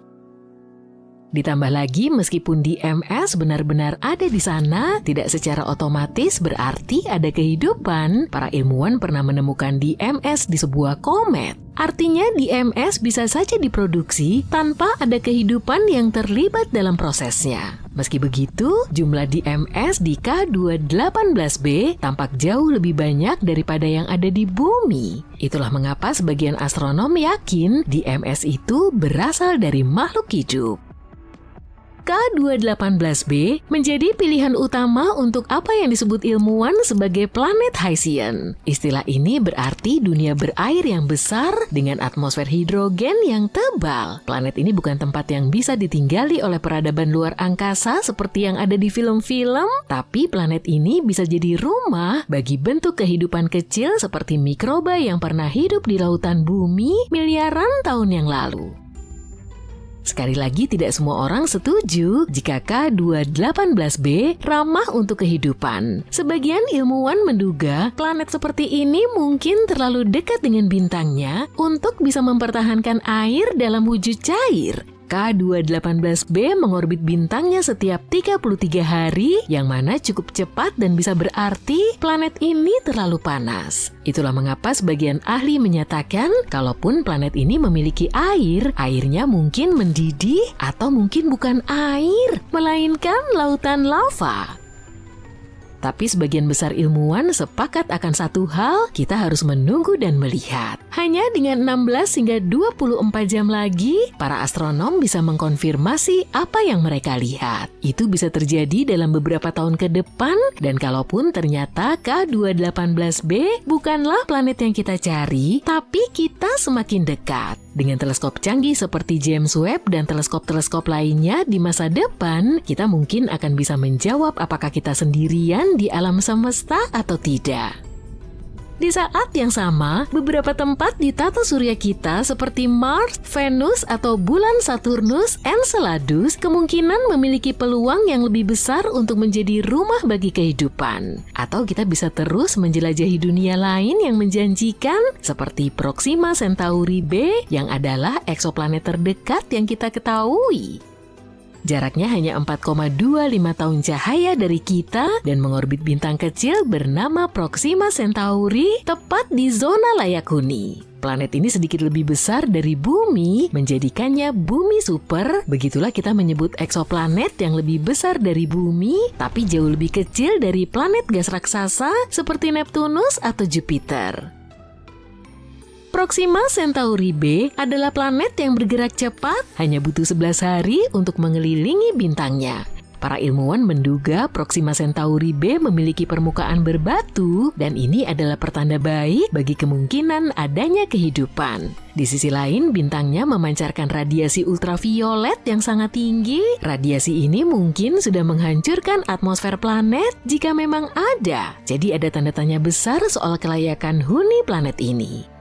Ditambah lagi, meskipun DMS benar-benar ada di sana, tidak secara otomatis berarti ada kehidupan. Para ilmuwan pernah menemukan DMS di sebuah komet. Artinya DMS bisa saja diproduksi tanpa ada kehidupan yang terlibat dalam prosesnya. Meski begitu, jumlah DMS di K2-18b tampak jauh lebih banyak daripada yang ada di bumi. Itulah mengapa sebagian astronom yakin DMS itu berasal dari makhluk hidup. K2-18b menjadi pilihan utama untuk apa yang disebut ilmuwan sebagai planet Haitian. Istilah ini berarti dunia berair yang besar dengan atmosfer hidrogen yang tebal. Planet ini bukan tempat yang bisa ditinggali oleh peradaban luar angkasa seperti yang ada di film-film, tapi planet ini bisa jadi rumah bagi bentuk kehidupan kecil seperti mikroba yang pernah hidup di lautan bumi miliaran tahun yang lalu. Sekali lagi, tidak semua orang setuju jika K2-18b ramah untuk kehidupan. Sebagian ilmuwan menduga planet seperti ini mungkin terlalu dekat dengan bintangnya untuk bisa mempertahankan air dalam wujud cair. K2-18b mengorbit bintangnya setiap 33 hari, yang mana cukup cepat dan bisa berarti planet ini terlalu panas. Itulah mengapa sebagian ahli menyatakan kalaupun planet ini memiliki air, airnya mungkin mendidih atau mungkin bukan air, melainkan lautan lava. Tapi sebagian besar ilmuwan sepakat akan satu hal, kita harus menunggu dan melihat. Hanya dengan 16 hingga 24 jam lagi, para astronom bisa mengkonfirmasi apa yang mereka lihat. Itu bisa terjadi dalam beberapa tahun ke depan, dan kalaupun ternyata K2-18b bukanlah planet yang kita cari, tapi kita semakin dekat. Dengan teleskop canggih seperti James Webb dan teleskop-teleskop lainnya di masa depan, kita mungkin akan bisa menjawab apakah kita sendirian di alam semesta atau tidak. Di saat yang sama, beberapa tempat di tata surya kita seperti Mars, Venus, atau bulan Saturnus, Enceladus kemungkinan memiliki peluang yang lebih besar untuk menjadi rumah bagi kehidupan. Atau kita bisa terus menjelajahi dunia lain yang menjanjikan seperti Proxima Centauri b yang adalah eksoplanet terdekat yang kita ketahui. Jaraknya hanya 4,25 tahun cahaya dari kita dan mengorbit bintang kecil bernama Proxima Centauri tepat di zona layak huni. Planet ini sedikit lebih besar dari bumi, menjadikannya bumi super. Begitulah kita menyebut eksoplanet yang lebih besar dari bumi, tapi jauh lebih kecil dari planet gas raksasa seperti Neptunus atau Jupiter. Proxima Centauri B adalah planet yang bergerak cepat, hanya butuh 11 hari untuk mengelilingi bintangnya. Para ilmuwan menduga Proxima Centauri B memiliki permukaan berbatu dan ini adalah pertanda baik bagi kemungkinan adanya kehidupan. Di sisi lain, bintangnya memancarkan radiasi ultraviolet yang sangat tinggi. Radiasi ini mungkin sudah menghancurkan atmosfer planet jika memang ada. Jadi ada tanda tanya besar soal kelayakan huni planet ini.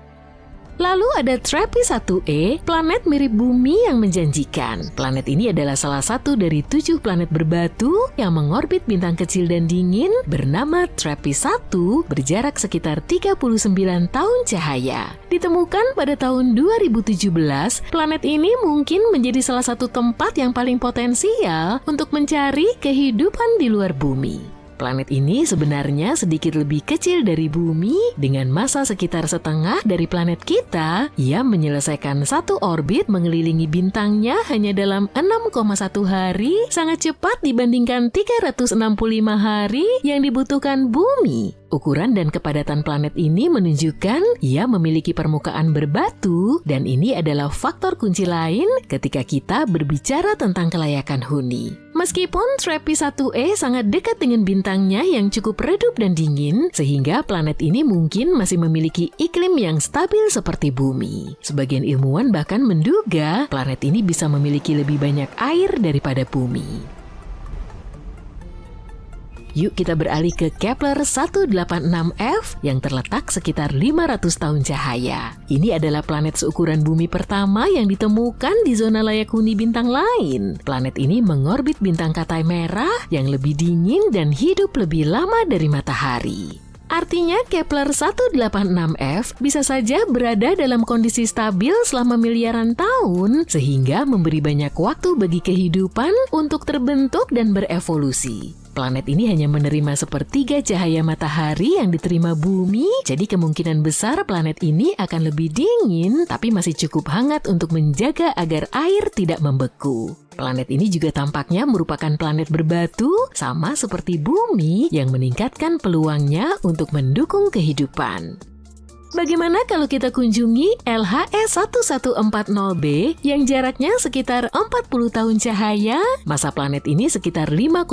Lalu ada TRAPPIST 1e, planet mirip bumi yang menjanjikan. Planet ini adalah salah satu dari 7 planet berbatu yang mengorbit bintang kecil dan dingin bernama TRAPPIST 1 berjarak sekitar 39 tahun cahaya. Ditemukan pada tahun 2017, planet ini mungkin menjadi salah satu tempat yang paling potensial untuk mencari kehidupan di luar bumi. Planet ini sebenarnya sedikit lebih kecil dari bumi, dengan massa sekitar setengah dari planet kita. Ia menyelesaikan satu orbit mengelilingi bintangnya hanya dalam 6,1 hari, sangat cepat dibandingkan 365 hari yang dibutuhkan bumi. Ukuran dan kepadatan planet ini menunjukkan ia memiliki permukaan berbatu, dan ini adalah faktor kunci lain ketika kita berbicara tentang kelayakan huni. Meskipun TRAPPIST 1e sangat dekat dengan bintangnya yang cukup redup dan dingin, sehingga planet ini mungkin masih memiliki iklim yang stabil seperti bumi. Sebagian ilmuwan bahkan menduga planet ini bisa memiliki lebih banyak air daripada bumi. Yuk kita beralih ke Kepler 186f yang terletak sekitar 500 tahun cahaya. Ini adalah planet seukuran bumi pertama yang ditemukan di zona layak huni bintang lain. Planet ini mengorbit bintang Katai merah yang lebih dingin dan hidup lebih lama dari matahari. Artinya Kepler 186f bisa saja berada dalam kondisi stabil selama miliaran tahun, sehingga memberi banyak waktu bagi kehidupan untuk terbentuk dan berevolusi. Planet ini hanya menerima sepertiga cahaya matahari yang diterima bumi, jadi kemungkinan besar planet ini akan lebih dingin, tapi masih cukup hangat untuk menjaga agar air tidak membeku. Planet ini juga tampaknya merupakan planet berbatu, sama seperti bumi yang meningkatkan peluangnya untuk mendukung kehidupan. Bagaimana kalau kita kunjungi LHS 1140b yang jaraknya sekitar 40 tahun cahaya? Massa planet ini sekitar 5,6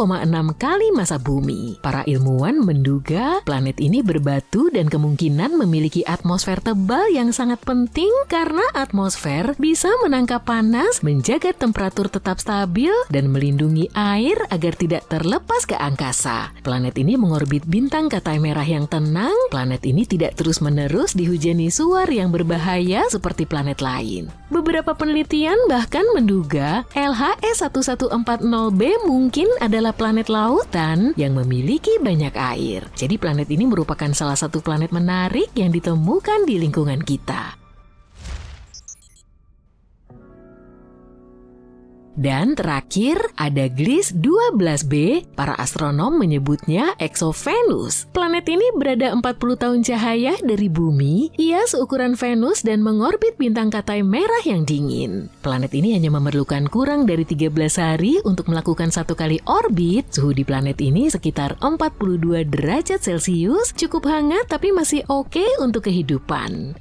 kali massa bumi. Para ilmuwan menduga planet ini berbatu dan kemungkinan memiliki atmosfer tebal yang sangat penting karena atmosfer bisa menangkap panas, menjaga temperatur tetap stabil, dan melindungi air agar tidak terlepas ke angkasa. Planet ini mengorbit bintang Katai merah yang tenang. Planet ini tidak terus-menerus dihujani suar yang berbahaya seperti planet lain. Beberapa penelitian bahkan menduga LHS 1140b mungkin adalah planet lautan yang memiliki banyak air. Jadi planet ini merupakan salah satu planet menarik yang ditemukan di lingkungan kita. Dan terakhir, ada Gliese 12b, para astronom menyebutnya exovenus. Planet ini berada 40 tahun cahaya dari bumi, ia seukuran Venus dan mengorbit bintang Katai merah yang dingin. Planet ini hanya memerlukan kurang dari 13 hari untuk melakukan satu kali orbit. Suhu di planet ini sekitar 42 derajat Celcius, cukup hangat tapi masih oke untuk kehidupan.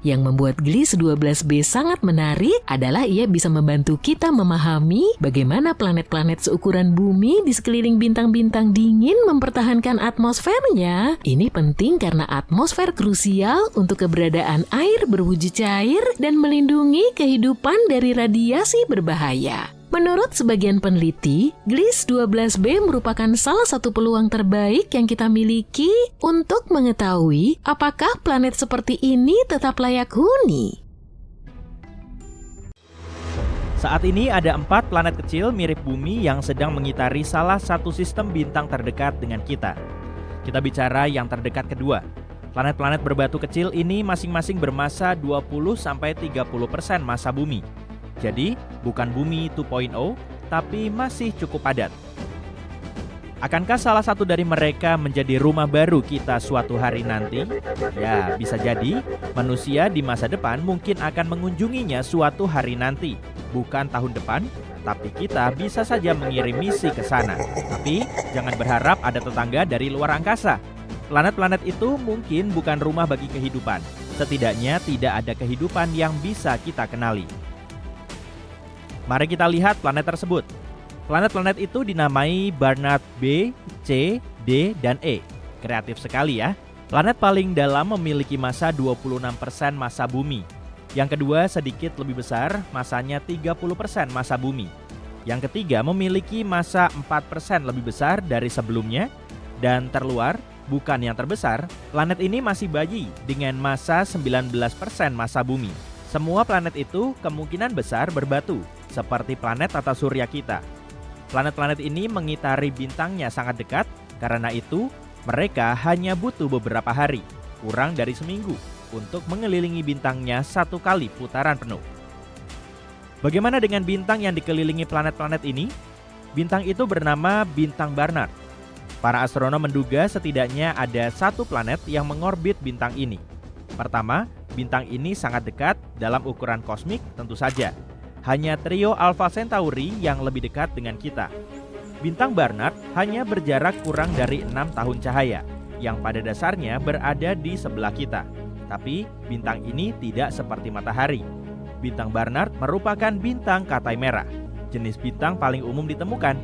Yang membuat Gliese 12b sangat menarik adalah ia bisa membantu kita memahami bagaimana planet-planet seukuran bumi di sekeliling bintang-bintang dingin mempertahankan atmosfernya. Ini penting karena atmosfer krusial untuk keberadaan air berwujud cair dan melindungi kehidupan dari radiasi berbahaya. Menurut sebagian peneliti, Gliese 12b merupakan salah satu peluang terbaik yang kita miliki untuk mengetahui apakah planet seperti ini tetap layak huni. Saat ini ada 4 planet kecil mirip bumi yang sedang mengitari salah satu sistem bintang terdekat dengan kita. Kita bicara yang terdekat kedua. Planet-planet berbatu kecil ini masing-masing bermassa 20-30% massa bumi. Jadi, bukan bumi 2.0, tapi masih cukup padat. Akankah salah satu dari mereka menjadi rumah baru kita suatu hari nanti? Ya, bisa jadi manusia di masa depan mungkin akan mengunjunginya suatu hari nanti. Bukan tahun depan, tapi kita bisa saja mengirim misi ke sana. Tapi jangan berharap ada tetangga dari luar angkasa. Planet-planet itu mungkin bukan rumah bagi kehidupan. Setidaknya tidak ada kehidupan yang bisa kita kenali. Mari kita lihat planet tersebut. Planet-planet itu dinamai Barnard B, C, D, dan E. Kreatif sekali ya. Planet paling dalam memiliki massa 26% massa bumi. Yang kedua sedikit lebih besar, massanya 30% massa bumi. Yang ketiga memiliki massa 4% lebih besar dari sebelumnya. Dan terluar, bukan yang terbesar, planet ini masih bayi dengan massa 19% massa bumi. Semua planet itu kemungkinan besar berbatu, seperti planet tata surya kita. Planet-planet ini mengitari bintangnya sangat dekat, karena itu mereka hanya butuh beberapa hari, kurang dari seminggu, untuk mengelilingi bintangnya satu kali putaran penuh. Bagaimana dengan bintang yang dikelilingi planet-planet ini? Bintang itu bernama bintang Barnard. Para astronom menduga setidaknya ada satu planet yang mengorbit bintang ini. Pertama, bintang ini sangat dekat dalam ukuran kosmik tentu saja. Hanya trio Alpha Centauri yang lebih dekat dengan kita. Bintang Barnard hanya berjarak kurang dari 6 tahun cahaya, yang pada dasarnya berada di sebelah kita. Tapi bintang ini tidak seperti matahari. Bintang Barnard merupakan bintang katai merah, jenis bintang paling umum ditemukan.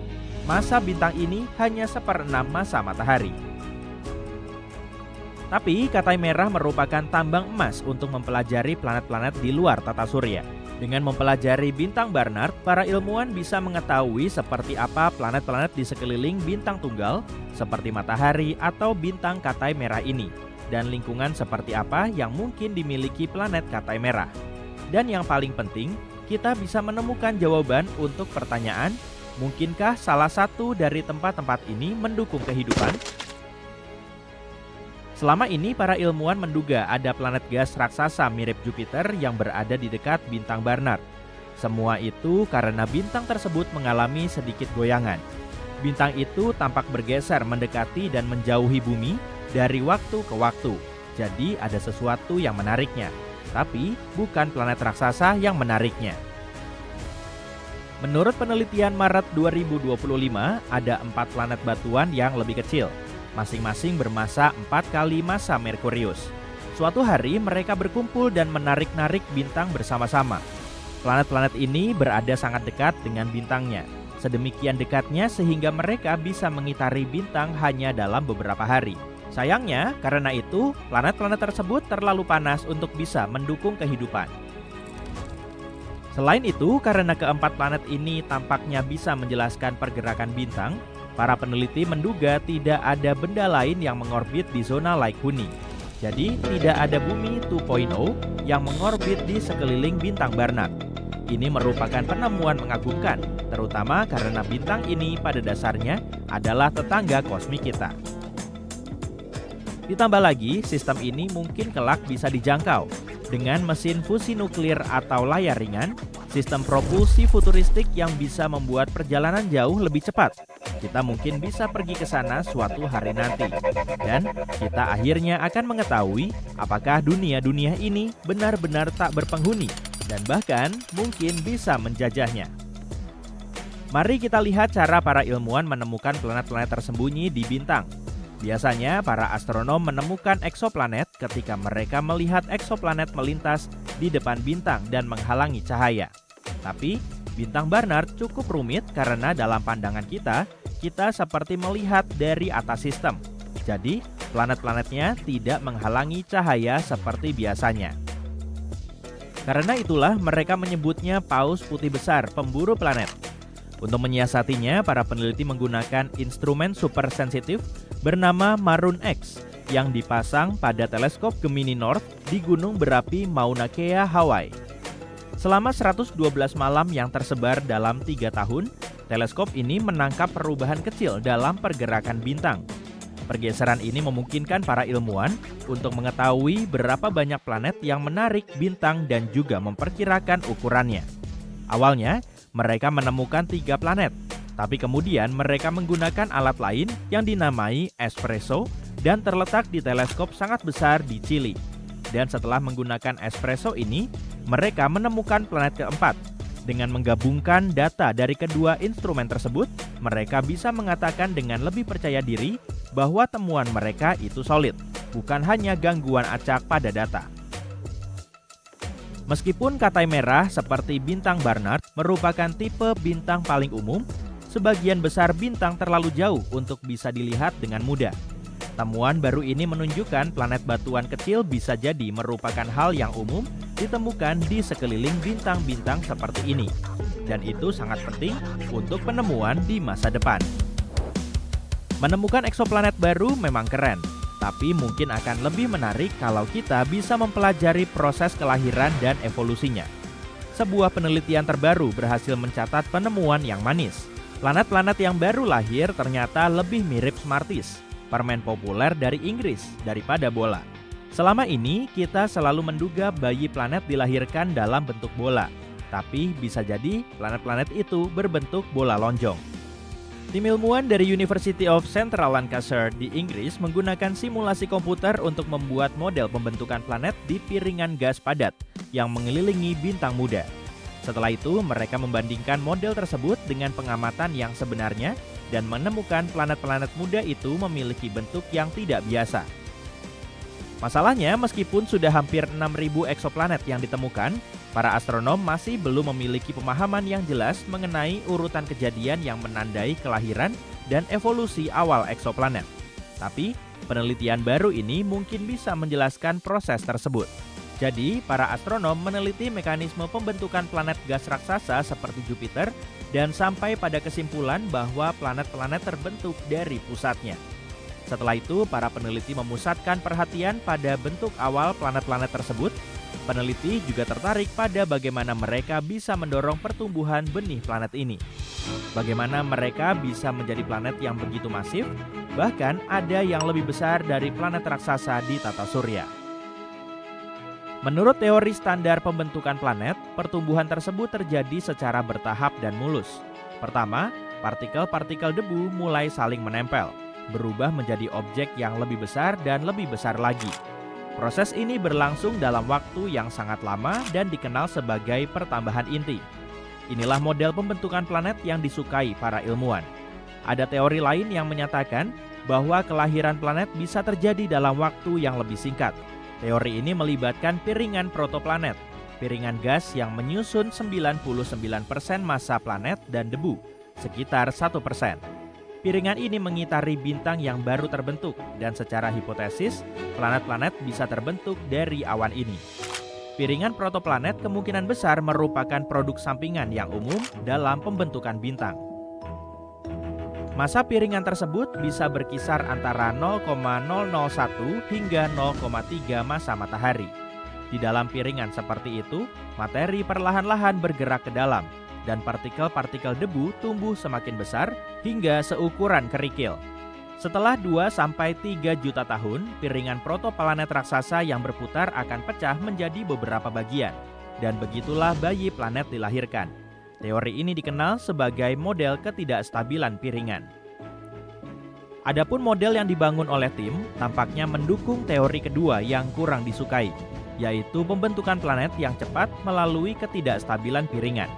Massa bintang ini hanya 1/6 massa matahari. Tapi katai merah merupakan tambang emas untuk mempelajari planet-planet di luar tata surya. Dengan mempelajari bintang Barnard, para ilmuwan bisa mengetahui seperti apa planet-planet di sekeliling bintang tunggal, seperti matahari atau bintang katai merah ini, dan lingkungan seperti apa yang mungkin dimiliki planet katai merah. Dan yang paling penting, kita bisa menemukan jawaban untuk pertanyaan, mungkinkah salah satu dari tempat-tempat ini mendukung kehidupan? Selama ini para ilmuwan menduga ada planet gas raksasa mirip Jupiter yang berada di dekat bintang Barnard. Semua itu karena bintang tersebut mengalami sedikit goyangan. Bintang itu tampak bergeser mendekati dan menjauhi bumi dari waktu ke waktu. Jadi ada sesuatu yang menariknya, tapi bukan planet raksasa yang menariknya. Menurut penelitian Maret 2025, ada 4 planet batuan yang lebih kecil. Masing-masing bermassa 4 kali massa Merkurius. Suatu hari mereka berkumpul dan menarik-narik bintang bersama-sama. Planet-planet ini berada sangat dekat dengan bintangnya. Sedemikian dekatnya sehingga mereka bisa mengitari bintang hanya dalam beberapa hari. Sayangnya, karena itu, planet-planet tersebut terlalu panas untuk bisa mendukung kehidupan. Selain itu, karena keempat planet ini tampaknya bisa menjelaskan pergerakan bintang, para peneliti menduga tidak ada benda lain yang mengorbit di zona Lake Huni. Jadi, tidak ada bumi 2.0 yang mengorbit di sekeliling bintang Barnard. Ini merupakan penemuan mengagumkan, terutama karena bintang ini pada dasarnya adalah tetangga kosmik kita. Ditambah lagi, sistem ini mungkin kelak bisa dijangkau dengan mesin fusi nuklir atau layar ringan, sistem propulsi futuristik yang bisa membuat perjalanan jauh lebih cepat. Kita mungkin bisa pergi ke sana suatu hari nanti. Dan kita akhirnya akan mengetahui apakah dunia-dunia ini benar-benar tak berpenghuni dan bahkan mungkin bisa menjajahnya. Mari kita lihat cara para ilmuwan menemukan planet-planet tersembunyi di bintang. Biasanya para astronom menemukan eksoplanet ketika mereka melihat eksoplanet melintas di depan bintang dan menghalangi cahaya. Tapi bintang Barnard cukup rumit karena dalam pandangan kita seperti melihat dari atas sistem. Jadi planet-planetnya tidak menghalangi cahaya seperti biasanya. Karena itulah mereka menyebutnya paus putih besar pemburu planet. Untuk menyiasatinya, para peneliti menggunakan instrumen super sensitif bernama Maroon X yang dipasang pada teleskop Gemini North di gunung berapi Mauna Kea, Hawaii. Selama 112 malam yang tersebar dalam 3 tahun, teleskop ini menangkap perubahan kecil dalam pergerakan bintang. Pergeseran ini memungkinkan para ilmuwan untuk mengetahui berapa banyak planet yang menarik bintang dan juga memperkirakan ukurannya. Awalnya, mereka menemukan 3 planet. Tapi kemudian mereka menggunakan alat lain yang dinamai espresso dan terletak di teleskop sangat besar di Chili. Dan setelah menggunakan espresso ini, mereka menemukan planet keempat. Dengan menggabungkan data dari kedua instrumen tersebut, mereka bisa mengatakan dengan lebih percaya diri bahwa temuan mereka itu solid, bukan hanya gangguan acak pada data. Meskipun katai merah seperti bintang Barnard merupakan tipe bintang paling umum, sebagian besar bintang terlalu jauh untuk bisa dilihat dengan mudah. Temuan baru ini menunjukkan planet batuan kecil bisa jadi merupakan hal yang umum ditemukan di sekeliling bintang-bintang seperti ini. Dan itu sangat penting untuk penemuan di masa depan. Menemukan eksoplanet baru memang keren, tapi mungkin akan lebih menarik kalau kita bisa mempelajari proses kelahiran dan evolusinya. Sebuah penelitian terbaru berhasil mencatat penemuan yang manis. Planet-planet yang baru lahir ternyata lebih mirip Smarties, permen populer dari Inggris, daripada bola. Selama ini, kita selalu menduga bayi planet dilahirkan dalam bentuk bola. Tapi bisa jadi planet-planet itu berbentuk bola lonjong. Tim ilmuwan dari University of Central Lancashire di Inggris menggunakan simulasi komputer untuk membuat model pembentukan planet di piringan gas padat yang mengelilingi bintang muda. Setelah itu, mereka membandingkan model tersebut dengan pengamatan yang sebenarnya dan menemukan planet-planet muda itu memiliki bentuk yang tidak biasa. Masalahnya, meskipun sudah hampir 6.000 eksoplanet yang ditemukan, para astronom masih belum memiliki pemahaman yang jelas mengenai urutan kejadian yang menandai kelahiran dan evolusi awal eksoplanet. Tapi, penelitian baru ini mungkin bisa menjelaskan proses tersebut. Jadi, para astronom meneliti mekanisme pembentukan planet gas raksasa seperti Jupiter dan sampai pada kesimpulan bahwa planet-planet terbentuk dari pusatnya. Setelah itu, para peneliti memusatkan perhatian pada bentuk awal planet-planet tersebut. Peneliti juga tertarik pada bagaimana mereka bisa mendorong pertumbuhan benih planet ini. Bagaimana mereka bisa menjadi planet yang begitu masif, bahkan ada yang lebih besar dari planet raksasa di tata surya. Menurut teori standar pembentukan planet, pertumbuhan tersebut terjadi secara bertahap dan mulus. Pertama, partikel-partikel debu mulai saling menempel, berubah menjadi objek yang lebih besar dan lebih besar lagi. Proses ini berlangsung dalam waktu yang sangat lama dan dikenal sebagai pertambahan inti. Inilah model pembentukan planet yang disukai para ilmuwan. Ada teori lain yang menyatakan bahwa kelahiran planet bisa terjadi dalam waktu yang lebih singkat. Teori ini melibatkan piringan protoplanet, piringan gas yang menyusun 99% massa planet dan debu, sekitar 1%. Piringan ini mengitari bintang yang baru terbentuk dan secara hipotesis, planet-planet bisa terbentuk dari awan ini. Piringan protoplanet kemungkinan besar merupakan produk sampingan yang umum dalam pembentukan bintang. Massa piringan tersebut bisa berkisar antara 0,001 hingga 0,3 massa matahari. Di dalam piringan seperti itu, materi perlahan-lahan bergerak ke dalam, dan partikel-partikel debu tumbuh semakin besar hingga seukuran kerikil. Setelah 2-3 juta tahun, piringan protoplanet raksasa yang berputar akan pecah menjadi beberapa bagian, dan begitulah bayi planet dilahirkan. Teori ini dikenal sebagai model ketidakstabilan piringan. Adapun model yang dibangun oleh tim tampaknya mendukung teori kedua yang kurang disukai, yaitu pembentukan planet yang cepat melalui ketidakstabilan piringan.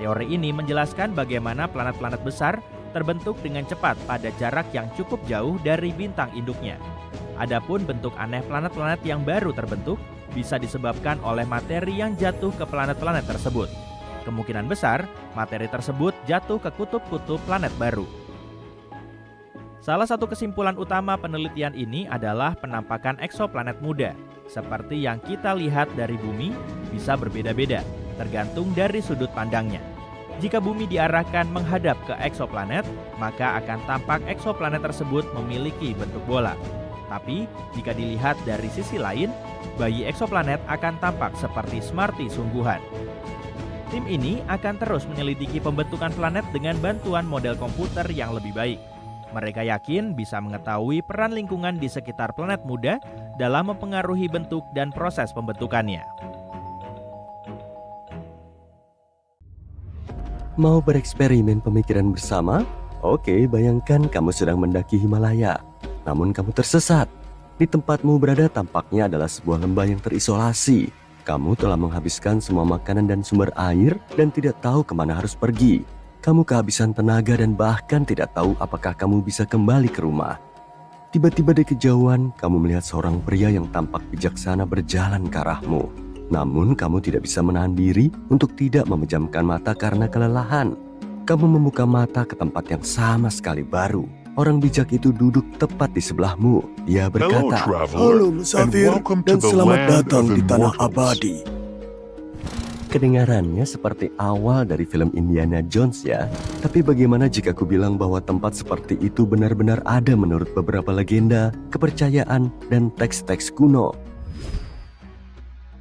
Teori ini menjelaskan bagaimana planet-planet besar terbentuk dengan cepat pada jarak yang cukup jauh dari bintang induknya. Adapun bentuk aneh planet-planet yang baru terbentuk bisa disebabkan oleh materi yang jatuh ke planet-planet tersebut. Kemungkinan besar, materi tersebut jatuh ke kutub-kutub planet baru. Salah satu kesimpulan utama penelitian ini adalah penampakan eksoplanet muda. Seperti yang kita lihat dari bumi, bisa berbeda-beda, tergantung dari sudut pandangnya. Jika bumi diarahkan menghadap ke eksoplanet, maka akan tampak eksoplanet tersebut memiliki bentuk bola. Tapi, jika dilihat dari sisi lain, bayi eksoplanet akan tampak seperti Smarties sungguhan. Tim ini akan terus menyelidiki pembentukan planet dengan bantuan model komputer yang lebih baik. Mereka yakin bisa mengetahui peran lingkungan di sekitar planet muda dalam mempengaruhi bentuk dan proses pembentukannya. Mau bereksperimen pemikiran bersama? Oke, bayangkan kamu sedang mendaki Himalaya, namun kamu tersesat. Di tempatmu berada tampaknya adalah sebuah lembah yang terisolasi. Kamu telah menghabiskan semua makanan dan sumber air dan tidak tahu kemana harus pergi. Kamu kehabisan tenaga dan bahkan tidak tahu apakah kamu bisa kembali ke rumah. Tiba-tiba di kejauhan, kamu melihat seorang pria yang tampak bijaksana berjalan ke arahmu. Namun kamu tidak bisa menahan diri untuk tidak memejamkan mata karena kelelahan. Kamu membuka mata ke tempat yang sama sekali baru. Orang bijak itu duduk tepat di sebelahmu. Dia berkata, Halo musafir, dan selamat datang di tanah abadi. Kedengarannya seperti awal dari film Indiana Jones ya. Tapi bagaimana jika aku bilang bahwa tempat seperti itu benar-benar ada menurut beberapa legenda, kepercayaan, dan teks-teks kuno.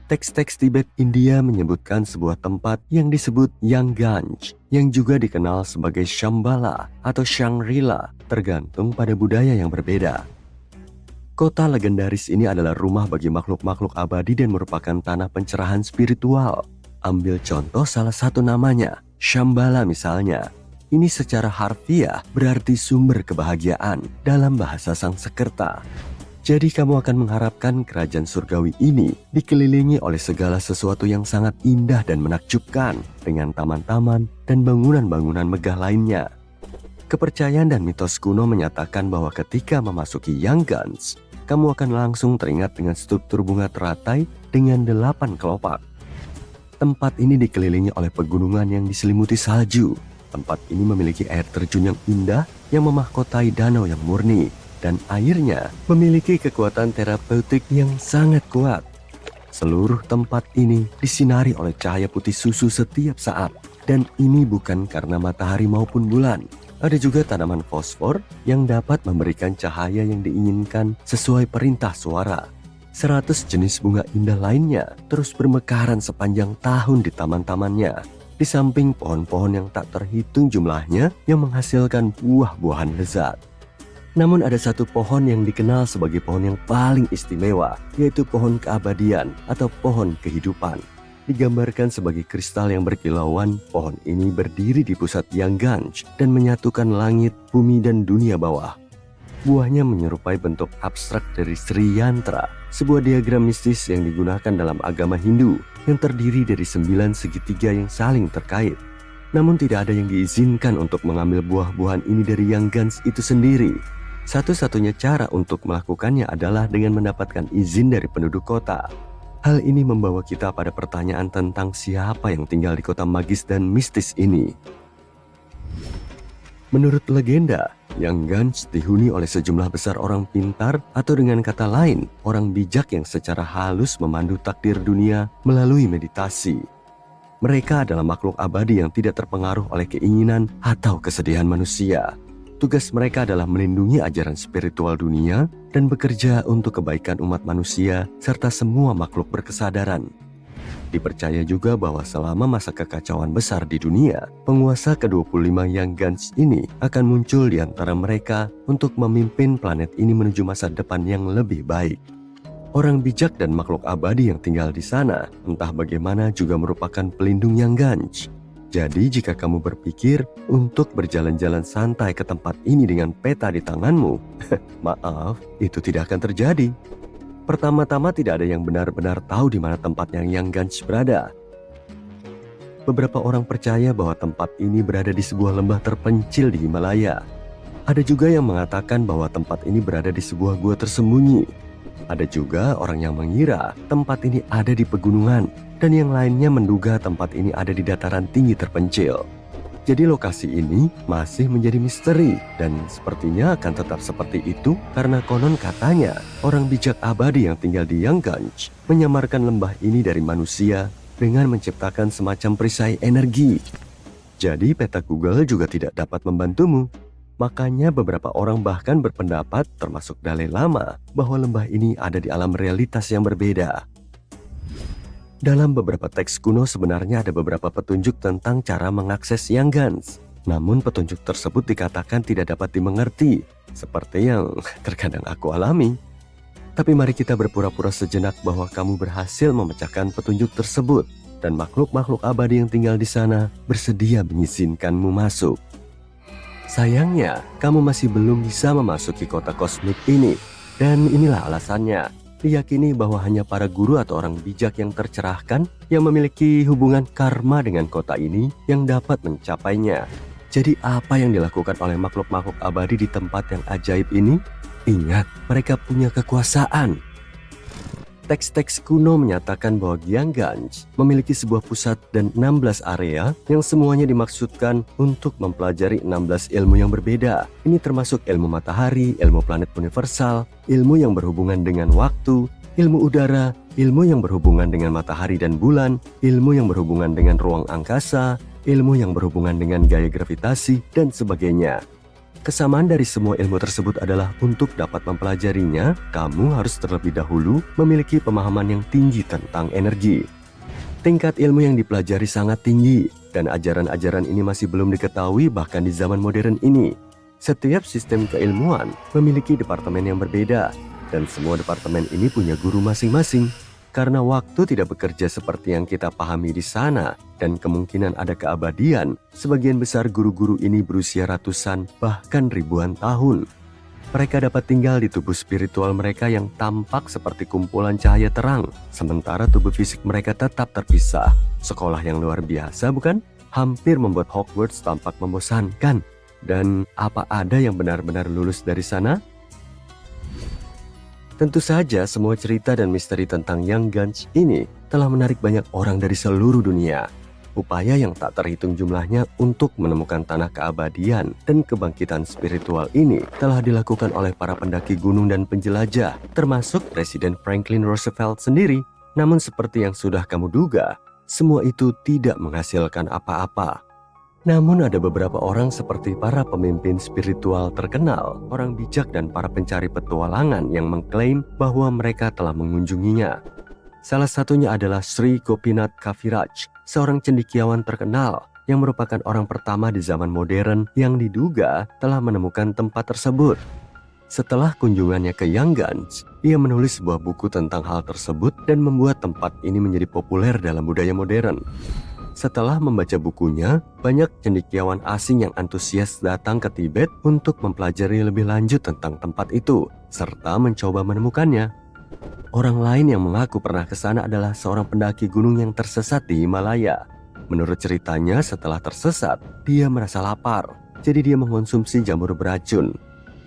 Teks-teks Tibet India menyebutkan sebuah tempat yang disebut Yangganj, yang juga dikenal sebagai Shambhala atau Shangri-La, tergantung pada budaya yang berbeda. Kota legendaris ini adalah rumah bagi makhluk-makhluk abadi dan merupakan tanah pencerahan spiritual. Ambil contoh salah satu namanya, Shambhala misalnya. Ini secara harfiah berarti sumber kebahagiaan dalam bahasa Sanskerta. Jadi kamu akan mengharapkan kerajaan surgawi ini dikelilingi oleh segala sesuatu yang sangat indah dan menakjubkan dengan taman-taman dan bangunan-bangunan megah lainnya. Kepercayaan dan mitos kuno menyatakan bahwa ketika memasuki Yangganj, kamu akan langsung teringat dengan struktur bunga teratai dengan 8 kelopak. Tempat ini dikelilingi oleh pegunungan yang diselimuti salju. Tempat ini memiliki air terjun yang indah yang memahkotai danau yang murni. Dan airnya memiliki kekuatan terapeutik yang sangat kuat. Seluruh tempat ini disinari oleh cahaya putih susu setiap saat. Dan ini bukan karena matahari maupun bulan. Ada juga tanaman fosfor yang dapat memberikan cahaya yang diinginkan sesuai perintah suara. 100 jenis bunga indah lainnya terus bermekaran sepanjang tahun di taman-tamannya. Di samping pohon-pohon yang tak terhitung jumlahnya yang menghasilkan buah-buahan lezat. Namun ada satu pohon yang dikenal sebagai pohon yang paling istimewa, yaitu pohon keabadian atau pohon kehidupan. Digambarkan sebagai kristal yang berkilauan, pohon ini berdiri di pusat Yangganj dan menyatukan langit, bumi, dan dunia bawah. Buahnya menyerupai bentuk abstrak dari Sri Yantra, sebuah diagram mistis yang digunakan dalam agama Hindu yang terdiri dari 9 segitiga yang saling terkait. Namun tidak ada yang diizinkan untuk mengambil buah-buahan ini dari Yangganj itu sendiri. Satu-satunya cara untuk melakukannya adalah dengan mendapatkan izin dari penduduk kota. Hal ini membawa kita pada pertanyaan tentang siapa yang tinggal di kota magis dan mistis ini. Menurut legenda, Yangganj dihuni oleh sejumlah besar orang pintar atau dengan kata lain, orang bijak yang secara halus memandu takdir dunia melalui meditasi. Mereka adalah makhluk abadi yang tidak terpengaruh oleh keinginan atau kesedihan manusia. Tugas mereka adalah melindungi ajaran spiritual dunia dan bekerja untuk kebaikan umat manusia serta semua makhluk berkesadaran. Dipercaya juga bahwa selama masa kekacauan besar di dunia, penguasa ke-25 Yangganj ini akan muncul di antara mereka untuk memimpin planet ini menuju masa depan yang lebih baik. Orang bijak dan makhluk abadi yang tinggal di sana, entah bagaimana juga merupakan pelindung Yangganj. Jadi jika kamu berpikir untuk berjalan-jalan santai ke tempat ini dengan peta di tanganmu, maaf, itu tidak akan terjadi. Pertama-tama tidak ada yang benar-benar tahu di mana tempat yang Yangganj berada. Beberapa orang percaya bahwa tempat ini berada di sebuah lembah terpencil di Himalaya. Ada juga yang mengatakan bahwa tempat ini berada di sebuah gua tersembunyi. Ada juga orang yang mengira tempat ini ada di pegunungan, dan yang lainnya menduga tempat ini ada di dataran tinggi terpencil. Jadi lokasi ini masih menjadi misteri dan sepertinya akan tetap seperti itu karena konon katanya orang bijak abadi yang tinggal di Yangganj menyamarkan lembah ini dari manusia dengan menciptakan semacam perisai energi. Jadi peta Google juga tidak dapat membantumu. Makanya beberapa orang bahkan berpendapat termasuk Dalai Lama bahwa lembah ini ada di alam realitas yang berbeda. Dalam beberapa teks kuno sebenarnya ada beberapa petunjuk tentang cara mengakses Yangganj. Namun petunjuk tersebut dikatakan tidak dapat dimengerti, seperti yang terkadang aku alami. Tapi mari kita berpura-pura sejenak bahwa kamu berhasil memecahkan petunjuk tersebut dan makhluk-makhluk abadi yang tinggal di sana bersedia mengizinkanmu masuk. Sayangnya, kamu masih belum bisa memasuki kota kosmik ini. Dan inilah alasannya. Diyakini bahwa hanya para guru atau orang bijak yang tercerahkan yang memiliki hubungan karma dengan kota ini yang dapat mencapainya. Jadi apa yang dilakukan oleh makhluk-makhluk abadi di tempat yang ajaib ini? Ingat, mereka punya kekuasaan. Teks-teks kuno menyatakan bahwa Gyeongganj memiliki sebuah pusat dan 16 area yang semuanya dimaksudkan untuk mempelajari 16 ilmu yang berbeda. Ini termasuk ilmu matahari, ilmu planet universal, ilmu yang berhubungan dengan waktu, ilmu udara, ilmu yang berhubungan dengan matahari dan bulan, ilmu yang berhubungan dengan ruang angkasa, ilmu yang berhubungan dengan gaya gravitasi, dan sebagainya. Kesamaan dari semua ilmu tersebut adalah untuk dapat mempelajarinya, kamu harus terlebih dahulu memiliki pemahaman yang tinggi tentang energi. Tingkat ilmu yang dipelajari sangat tinggi, dan ajaran-ajaran ini masih belum diketahui bahkan di zaman modern ini. Setiap sistem keilmuan memiliki departemen yang berbeda, dan semua departemen ini punya guru masing-masing. Karena waktu tidak bekerja seperti yang kita pahami di sana, dan kemungkinan ada keabadian, sebagian besar guru-guru ini berusia ratusan, bahkan ribuan tahun. Mereka dapat tinggal di tubuh spiritual mereka yang tampak seperti kumpulan cahaya terang, sementara tubuh fisik mereka tetap terpisah. Sekolah yang luar biasa, bukan? Hampir membuat Hogwarts tampak membosankan. Dan apa ada yang benar-benar lulus dari sana? Tentu saja semua cerita dan misteri tentang Gyeongganj ini telah menarik banyak orang dari seluruh dunia. Upaya yang tak terhitung jumlahnya untuk menemukan tanah keabadian dan kebangkitan spiritual ini telah dilakukan oleh para pendaki gunung dan penjelajah, termasuk Presiden Franklin Roosevelt sendiri. Namun seperti yang sudah kamu duga, semua itu tidak menghasilkan apa-apa. Namun ada beberapa orang seperti para pemimpin spiritual terkenal, orang bijak dan para pencari petualangan yang mengklaim bahwa mereka telah mengunjunginya. Salah satunya adalah Sri Gopinath Kaviraj, seorang cendekiawan terkenal yang merupakan orang pertama di zaman modern yang diduga telah menemukan tempat tersebut. Setelah kunjungannya ke Gyeongganj, ia menulis sebuah buku tentang hal tersebut dan membuat tempat ini menjadi populer dalam budaya modern. Setelah membaca bukunya, banyak cendekiawan asing yang antusias datang ke Tibet untuk mempelajari lebih lanjut tentang tempat itu, serta mencoba menemukannya. Orang lain yang mengaku pernah ke sana adalah seorang pendaki gunung yang tersesat di Himalaya. Menurut ceritanya, setelah tersesat, dia merasa lapar, jadi dia mengonsumsi jamur beracun.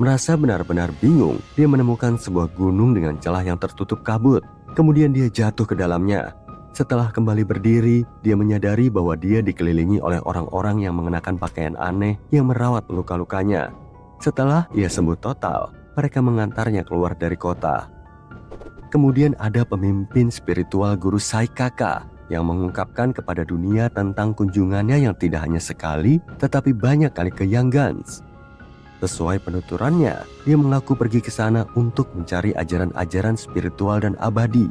Merasa benar-benar bingung, dia menemukan sebuah gunung dengan celah yang tertutup kabut. Kemudian dia jatuh ke dalamnya. Setelah kembali berdiri, dia menyadari bahwa dia dikelilingi oleh orang-orang yang mengenakan pakaian aneh yang merawat luka-lukanya. Setelah ia sembuh total, mereka mengantarnya keluar dari kota. Kemudian ada pemimpin spiritual guru Saikaka yang mengungkapkan kepada dunia tentang kunjungannya yang tidak hanya sekali, tetapi banyak kali ke Gyeongganj. Sesuai penuturannya, dia mengaku pergi ke sana untuk mencari ajaran-ajaran spiritual dan abadi.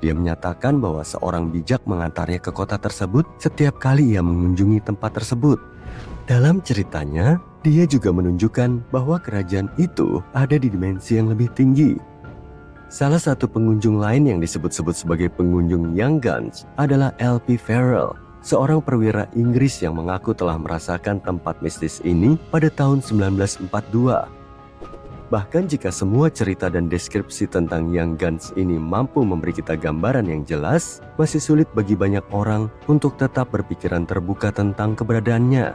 Dia menyatakan bahwa seorang bijak mengantarnya ke kota tersebut setiap kali ia mengunjungi tempat tersebut. Dalam ceritanya, dia juga menunjukkan bahwa kerajaan itu ada di dimensi yang lebih tinggi. Salah satu pengunjung lain yang disebut-sebut sebagai pengunjung Gyeongganj adalah L.P. Farrell, seorang perwira Inggris yang mengaku telah merasakan tempat mistis ini pada tahun 1942. Bahkan jika semua cerita dan deskripsi tentang Gyeongganj ini mampu memberi kita gambaran yang jelas, masih sulit bagi banyak orang untuk tetap berpikiran terbuka tentang keberadaannya.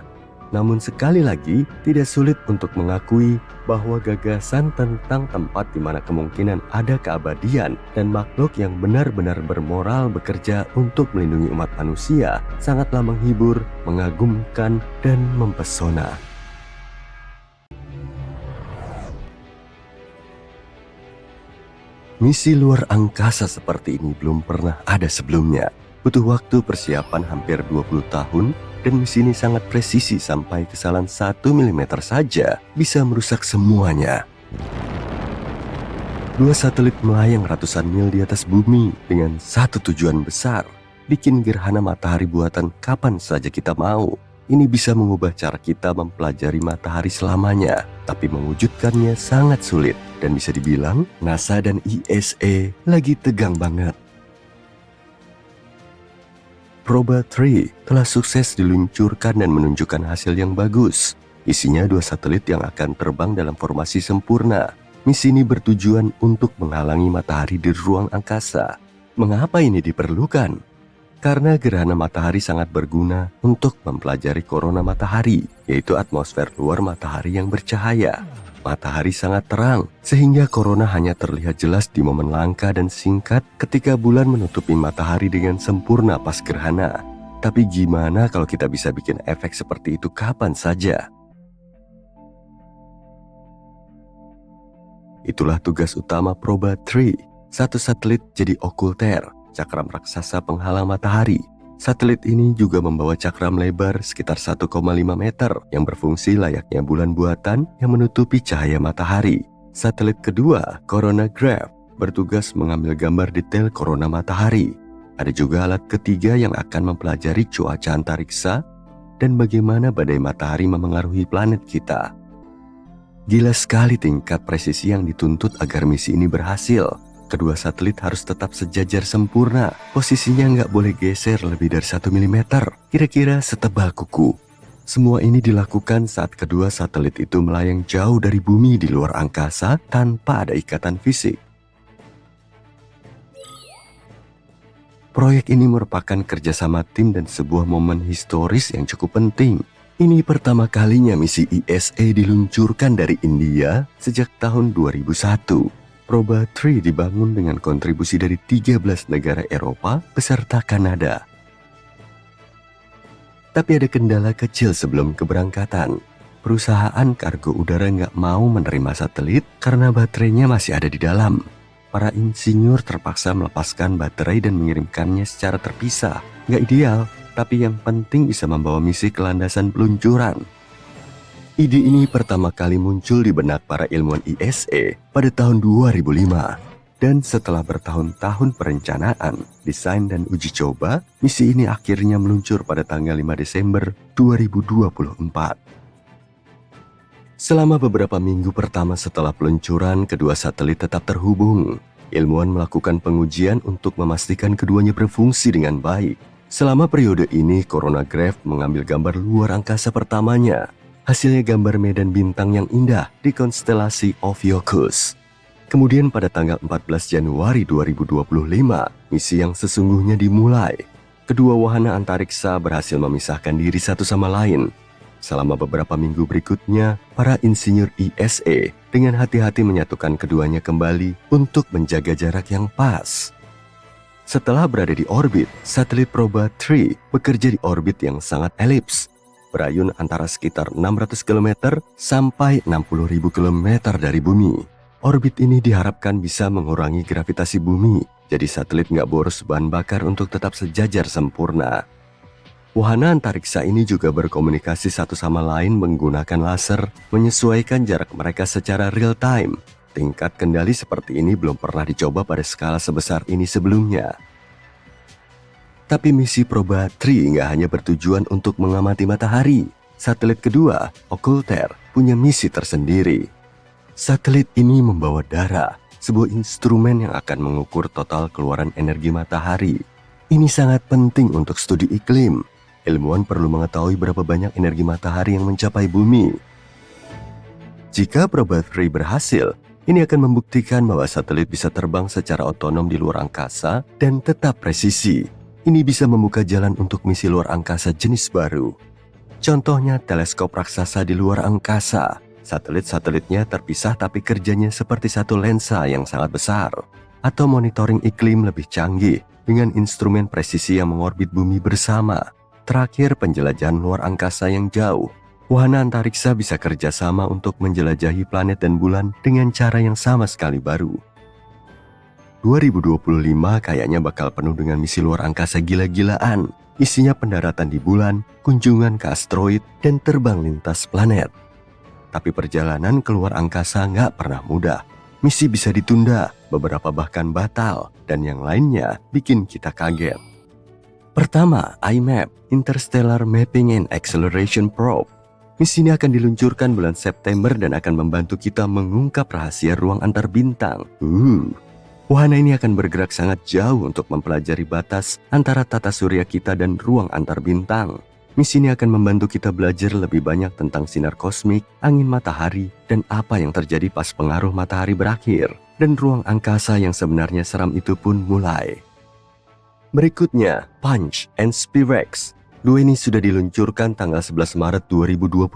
Namun sekali lagi, tidak sulit untuk mengakui bahwa gagasan tentang tempat di mana kemungkinan ada keabadian dan makhluk yang benar-benar bermoral bekerja untuk melindungi umat manusia sangatlah menghibur, mengagumkan, dan mempesona. Misi luar angkasa seperti ini belum pernah ada sebelumnya. Butuh waktu persiapan hampir 20 tahun dan misi ini sangat presisi sampai kesalahan 1 mm saja bisa merusak semuanya. 2 satelit melayang ratusan mil di atas bumi dengan satu tujuan besar, bikin gerhana matahari buatan kapan saja kita mau. Ini bisa mengubah cara kita mempelajari matahari selamanya, tapi mewujudkannya sangat sulit. Dan bisa dibilang NASA dan ESA lagi tegang banget. Proba 3 telah sukses diluncurkan dan menunjukkan hasil yang bagus. Isinya 2 satelit yang akan terbang dalam formasi sempurna. Misi ini bertujuan untuk menghalangi matahari di ruang angkasa. Mengapa ini diperlukan? Karena gerhana matahari sangat berguna untuk mempelajari korona matahari, yaitu atmosfer luar matahari yang bercahaya. Matahari sangat terang, sehingga korona hanya terlihat jelas di momen langka dan singkat ketika bulan menutupi matahari dengan sempurna pas gerhana. Tapi gimana kalau kita bisa bikin efek seperti itu kapan saja? Itulah tugas utama Proba 3. 1 satelit jadi okulter, cakram raksasa penghalang matahari. Satelit ini juga membawa cakram lebar sekitar 1,5 meter yang berfungsi layaknya bulan buatan yang menutupi cahaya matahari. Satelit kedua, Coronagraph, bertugas mengambil gambar detail korona matahari. Ada juga alat ketiga yang akan mempelajari cuaca antariksa dan bagaimana badai matahari memengaruhi planet kita. Gila sekali tingkat presisi yang dituntut agar misi ini berhasil. Kedua satelit harus tetap sejajar sempurna. Posisinya nggak boleh geser lebih dari 1 mm, kira-kira setebal kuku. Semua ini dilakukan saat kedua satelit itu melayang jauh dari bumi di luar angkasa tanpa ada ikatan fisik. Proyek ini merupakan kerjasama tim dan sebuah momen historis yang cukup penting. Ini pertama kalinya misi ESA diluncurkan dari India sejak tahun 2001. Proba 3 dibangun dengan kontribusi dari 13 negara Eropa beserta Kanada. Tapi ada kendala kecil sebelum keberangkatan. Perusahaan kargo udara nggak mau menerima satelit karena baterainya masih ada di dalam. Para insinyur terpaksa melepaskan baterai dan mengirimkannya secara terpisah. Nggak ideal, tapi yang penting bisa membawa misi ke landasan peluncuran. Ide ini pertama kali muncul di benak para ilmuwan ESA pada tahun 2005. Dan setelah bertahun-tahun perencanaan, desain dan uji coba, misi ini akhirnya meluncur pada tanggal 5 Desember 2024. Selama beberapa minggu pertama setelah peluncuran, kedua satelit tetap terhubung. Ilmuwan melakukan pengujian untuk memastikan keduanya berfungsi dengan baik. Selama periode ini, Coronagraph mengambil gambar luar angkasa pertamanya. Hasilnya gambar medan bintang yang indah di konstelasi Ophiuchus. Kemudian pada tanggal 14 Januari 2025, misi yang sesungguhnya dimulai. Kedua wahana antariksa berhasil memisahkan diri satu sama lain. Selama beberapa minggu berikutnya, para insinyur ESA dengan hati-hati menyatukan keduanya kembali untuk menjaga jarak yang pas. Setelah berada di orbit, satelit Proba 3 bekerja di orbit yang sangat elips, berayun antara sekitar 600 km sampai 60.000 km dari bumi. Orbit ini diharapkan bisa mengurangi gravitasi bumi, jadi satelit nggak boros bahan bakar untuk tetap sejajar sempurna. Wahana antariksa ini juga berkomunikasi satu sama lain menggunakan laser, menyesuaikan jarak mereka secara real time. Tingkat kendali seperti ini belum pernah dicoba pada skala sebesar ini sebelumnya. Tapi misi Proba 3 nggak hanya bertujuan untuk mengamati matahari. Satelit kedua, Occulter, punya misi tersendiri. Satelit ini membawa DARA, sebuah instrumen yang akan mengukur total keluaran energi matahari. Ini sangat penting untuk studi iklim. Ilmuwan perlu mengetahui berapa banyak energi matahari yang mencapai bumi. Jika Proba 3 berhasil, ini akan membuktikan bahwa satelit bisa terbang secara otonom di luar angkasa dan tetap presisi. Ini bisa membuka jalan untuk misi luar angkasa jenis baru. Contohnya teleskop raksasa di luar angkasa. Satelit-satelitnya terpisah tapi kerjanya seperti satu lensa yang sangat besar. Atau monitoring iklim lebih canggih dengan instrumen presisi yang mengorbit bumi bersama. Terakhir, penjelajahan luar angkasa yang jauh. Wahana antariksa bisa kerjasama untuk menjelajahi planet dan bulan dengan cara yang sama sekali baru. 2025 kayaknya bakal penuh dengan misi luar angkasa gila-gilaan. Isinya pendaratan di bulan, kunjungan ke asteroid, dan terbang lintas planet. Tapi perjalanan keluar angkasa nggak pernah mudah. Misi bisa ditunda, beberapa bahkan batal, dan yang lainnya bikin kita kaget. Pertama, IMAP, Interstellar Mapping and Acceleration Probe. Misi ini akan diluncurkan bulan September dan akan membantu kita mengungkap rahasia ruang antar bintang. Wahana ini akan bergerak sangat jauh untuk mempelajari batas antara tata surya kita dan ruang antar bintang. Misi ini akan membantu kita belajar lebih banyak tentang sinar kosmik, angin matahari, dan apa yang terjadi pas pengaruh matahari berakhir. Dan ruang angkasa yang sebenarnya seram itu pun mulai. Berikutnya, Punch and Spirex. Dua ini sudah diluncurkan tanggal 11 Maret 2025.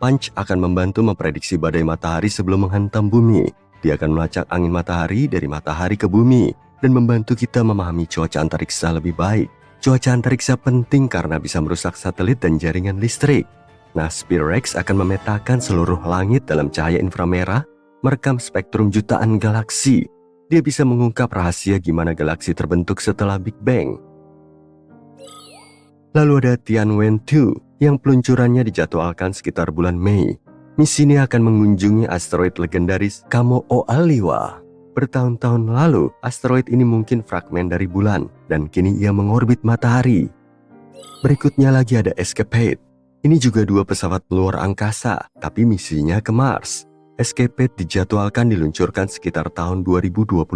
Punch akan membantu memprediksi badai matahari sebelum menghantam bumi. Dia akan melacak angin matahari dari matahari ke bumi dan membantu kita memahami cuaca antariksa lebih baik. Cuaca antariksa penting karena bisa merusak satelit dan jaringan listrik. Nah, Spirex akan memetakan seluruh langit dalam cahaya inframerah, merekam spektrum jutaan galaksi. Dia bisa mengungkap rahasia gimana galaksi terbentuk setelah Big Bang. Lalu ada Tianwen 2 yang peluncurannya dijadwalkan sekitar bulan Mei. Misi ini akan mengunjungi asteroid legendaris Kamo'aliwa. Bertahun-tahun lalu, asteroid ini mungkin fragmen dari bulan, dan kini ia mengorbit matahari. Berikutnya lagi ada Escapade. Ini juga dua pesawat luar angkasa, tapi misinya ke Mars. Escapade dijadwalkan diluncurkan sekitar tahun 2025.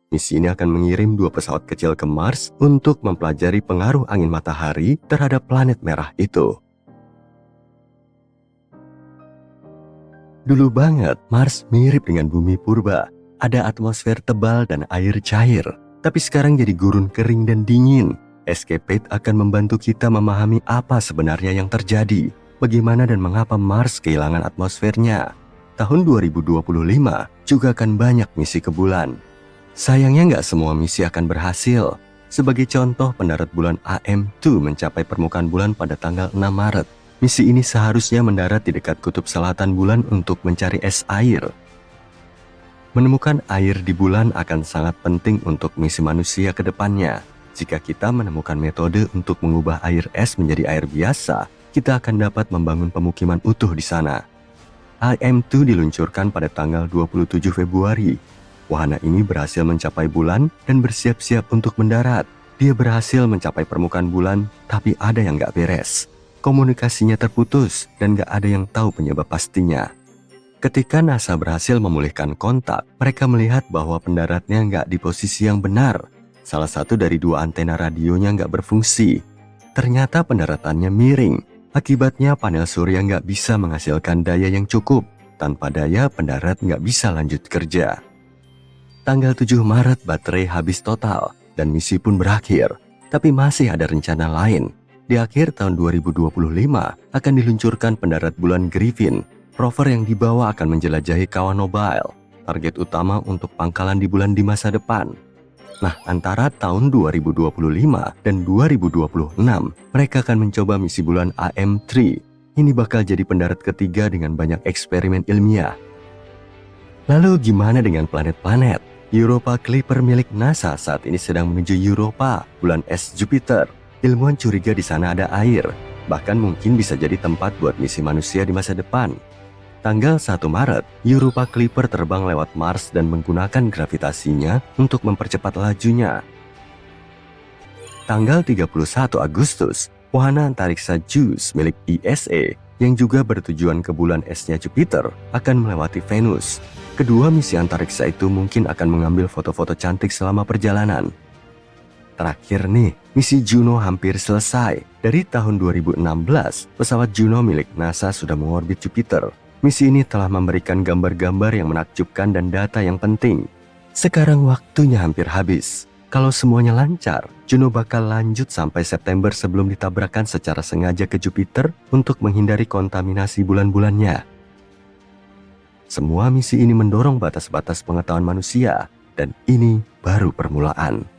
Misi ini akan mengirim dua pesawat kecil ke Mars untuk mempelajari pengaruh angin matahari terhadap planet merah itu. Dulu banget, Mars mirip dengan bumi purba. Ada atmosfer tebal dan air cair. Tapi sekarang jadi gurun kering dan dingin. Escapade akan membantu kita memahami apa sebenarnya yang terjadi. Bagaimana dan mengapa Mars kehilangan atmosfernya. Tahun 2025 juga akan banyak misi ke bulan. Sayangnya nggak semua misi akan berhasil. Sebagai contoh, pendarat bulan AM2 mencapai permukaan bulan pada tanggal 6 Maret. Misi ini seharusnya mendarat di dekat kutub selatan bulan untuk mencari es air. Menemukan air di bulan akan sangat penting untuk misi manusia ke depannya. Jika kita menemukan metode untuk mengubah air es menjadi air biasa, kita akan dapat membangun pemukiman utuh di sana. AM2 diluncurkan pada tanggal 27 Februari. Wahana ini berhasil mencapai bulan dan bersiap-siap untuk mendarat. Dia berhasil mencapai permukaan bulan, tapi ada yang nggak beres. Komunikasinya terputus dan gak ada yang tahu penyebab pastinya. Ketika NASA berhasil memulihkan kontak, mereka melihat bahwa pendaratnya gak di posisi yang benar. Salah satu dari dua antena radionya gak berfungsi. Ternyata pendaratannya miring. Akibatnya panel surya gak bisa menghasilkan daya yang cukup. Tanpa daya, pendarat gak bisa lanjut kerja. Tanggal 7 Maret baterai habis total dan misi pun berakhir. Tapi masih ada rencana lain. Di akhir tahun 2025 akan diluncurkan pendarat bulan Griffin. Rover yang dibawa akan menjelajahi kawan Nobile, target utama untuk pangkalan di bulan di masa depan. Nah, antara tahun 2025 dan 2026, mereka akan mencoba misi bulan AM3. Ini bakal jadi pendarat ketiga dengan banyak eksperimen ilmiah. Lalu gimana dengan planet-planet? Europa Clipper milik NASA saat ini sedang menuju Europa, bulan es Jupiter. Ilmuwan curiga di sana ada air, bahkan mungkin bisa jadi tempat buat misi manusia di masa depan. Tanggal 1 Maret, Europa Clipper terbang lewat Mars dan menggunakan gravitasinya untuk mempercepat lajunya. Tanggal 31 Agustus, wahana antariksa JUICE milik ESA yang juga bertujuan ke bulan esnya Jupiter akan melewati Venus. Kedua misi antariksa itu mungkin akan mengambil foto-foto cantik selama perjalanan. Terakhir nih, misi Juno hampir selesai. Dari tahun 2016, pesawat Juno milik NASA sudah mengorbit Jupiter. Misi ini telah memberikan gambar-gambar yang menakjubkan dan data yang penting. Sekarang waktunya hampir habis. Kalau semuanya lancar, Juno bakal lanjut sampai September sebelum ditabrakkan secara sengaja ke Jupiter untuk menghindari kontaminasi bulan-bulannya. Semua misi ini mendorong batas-batas pengetahuan manusia, dan ini baru permulaan.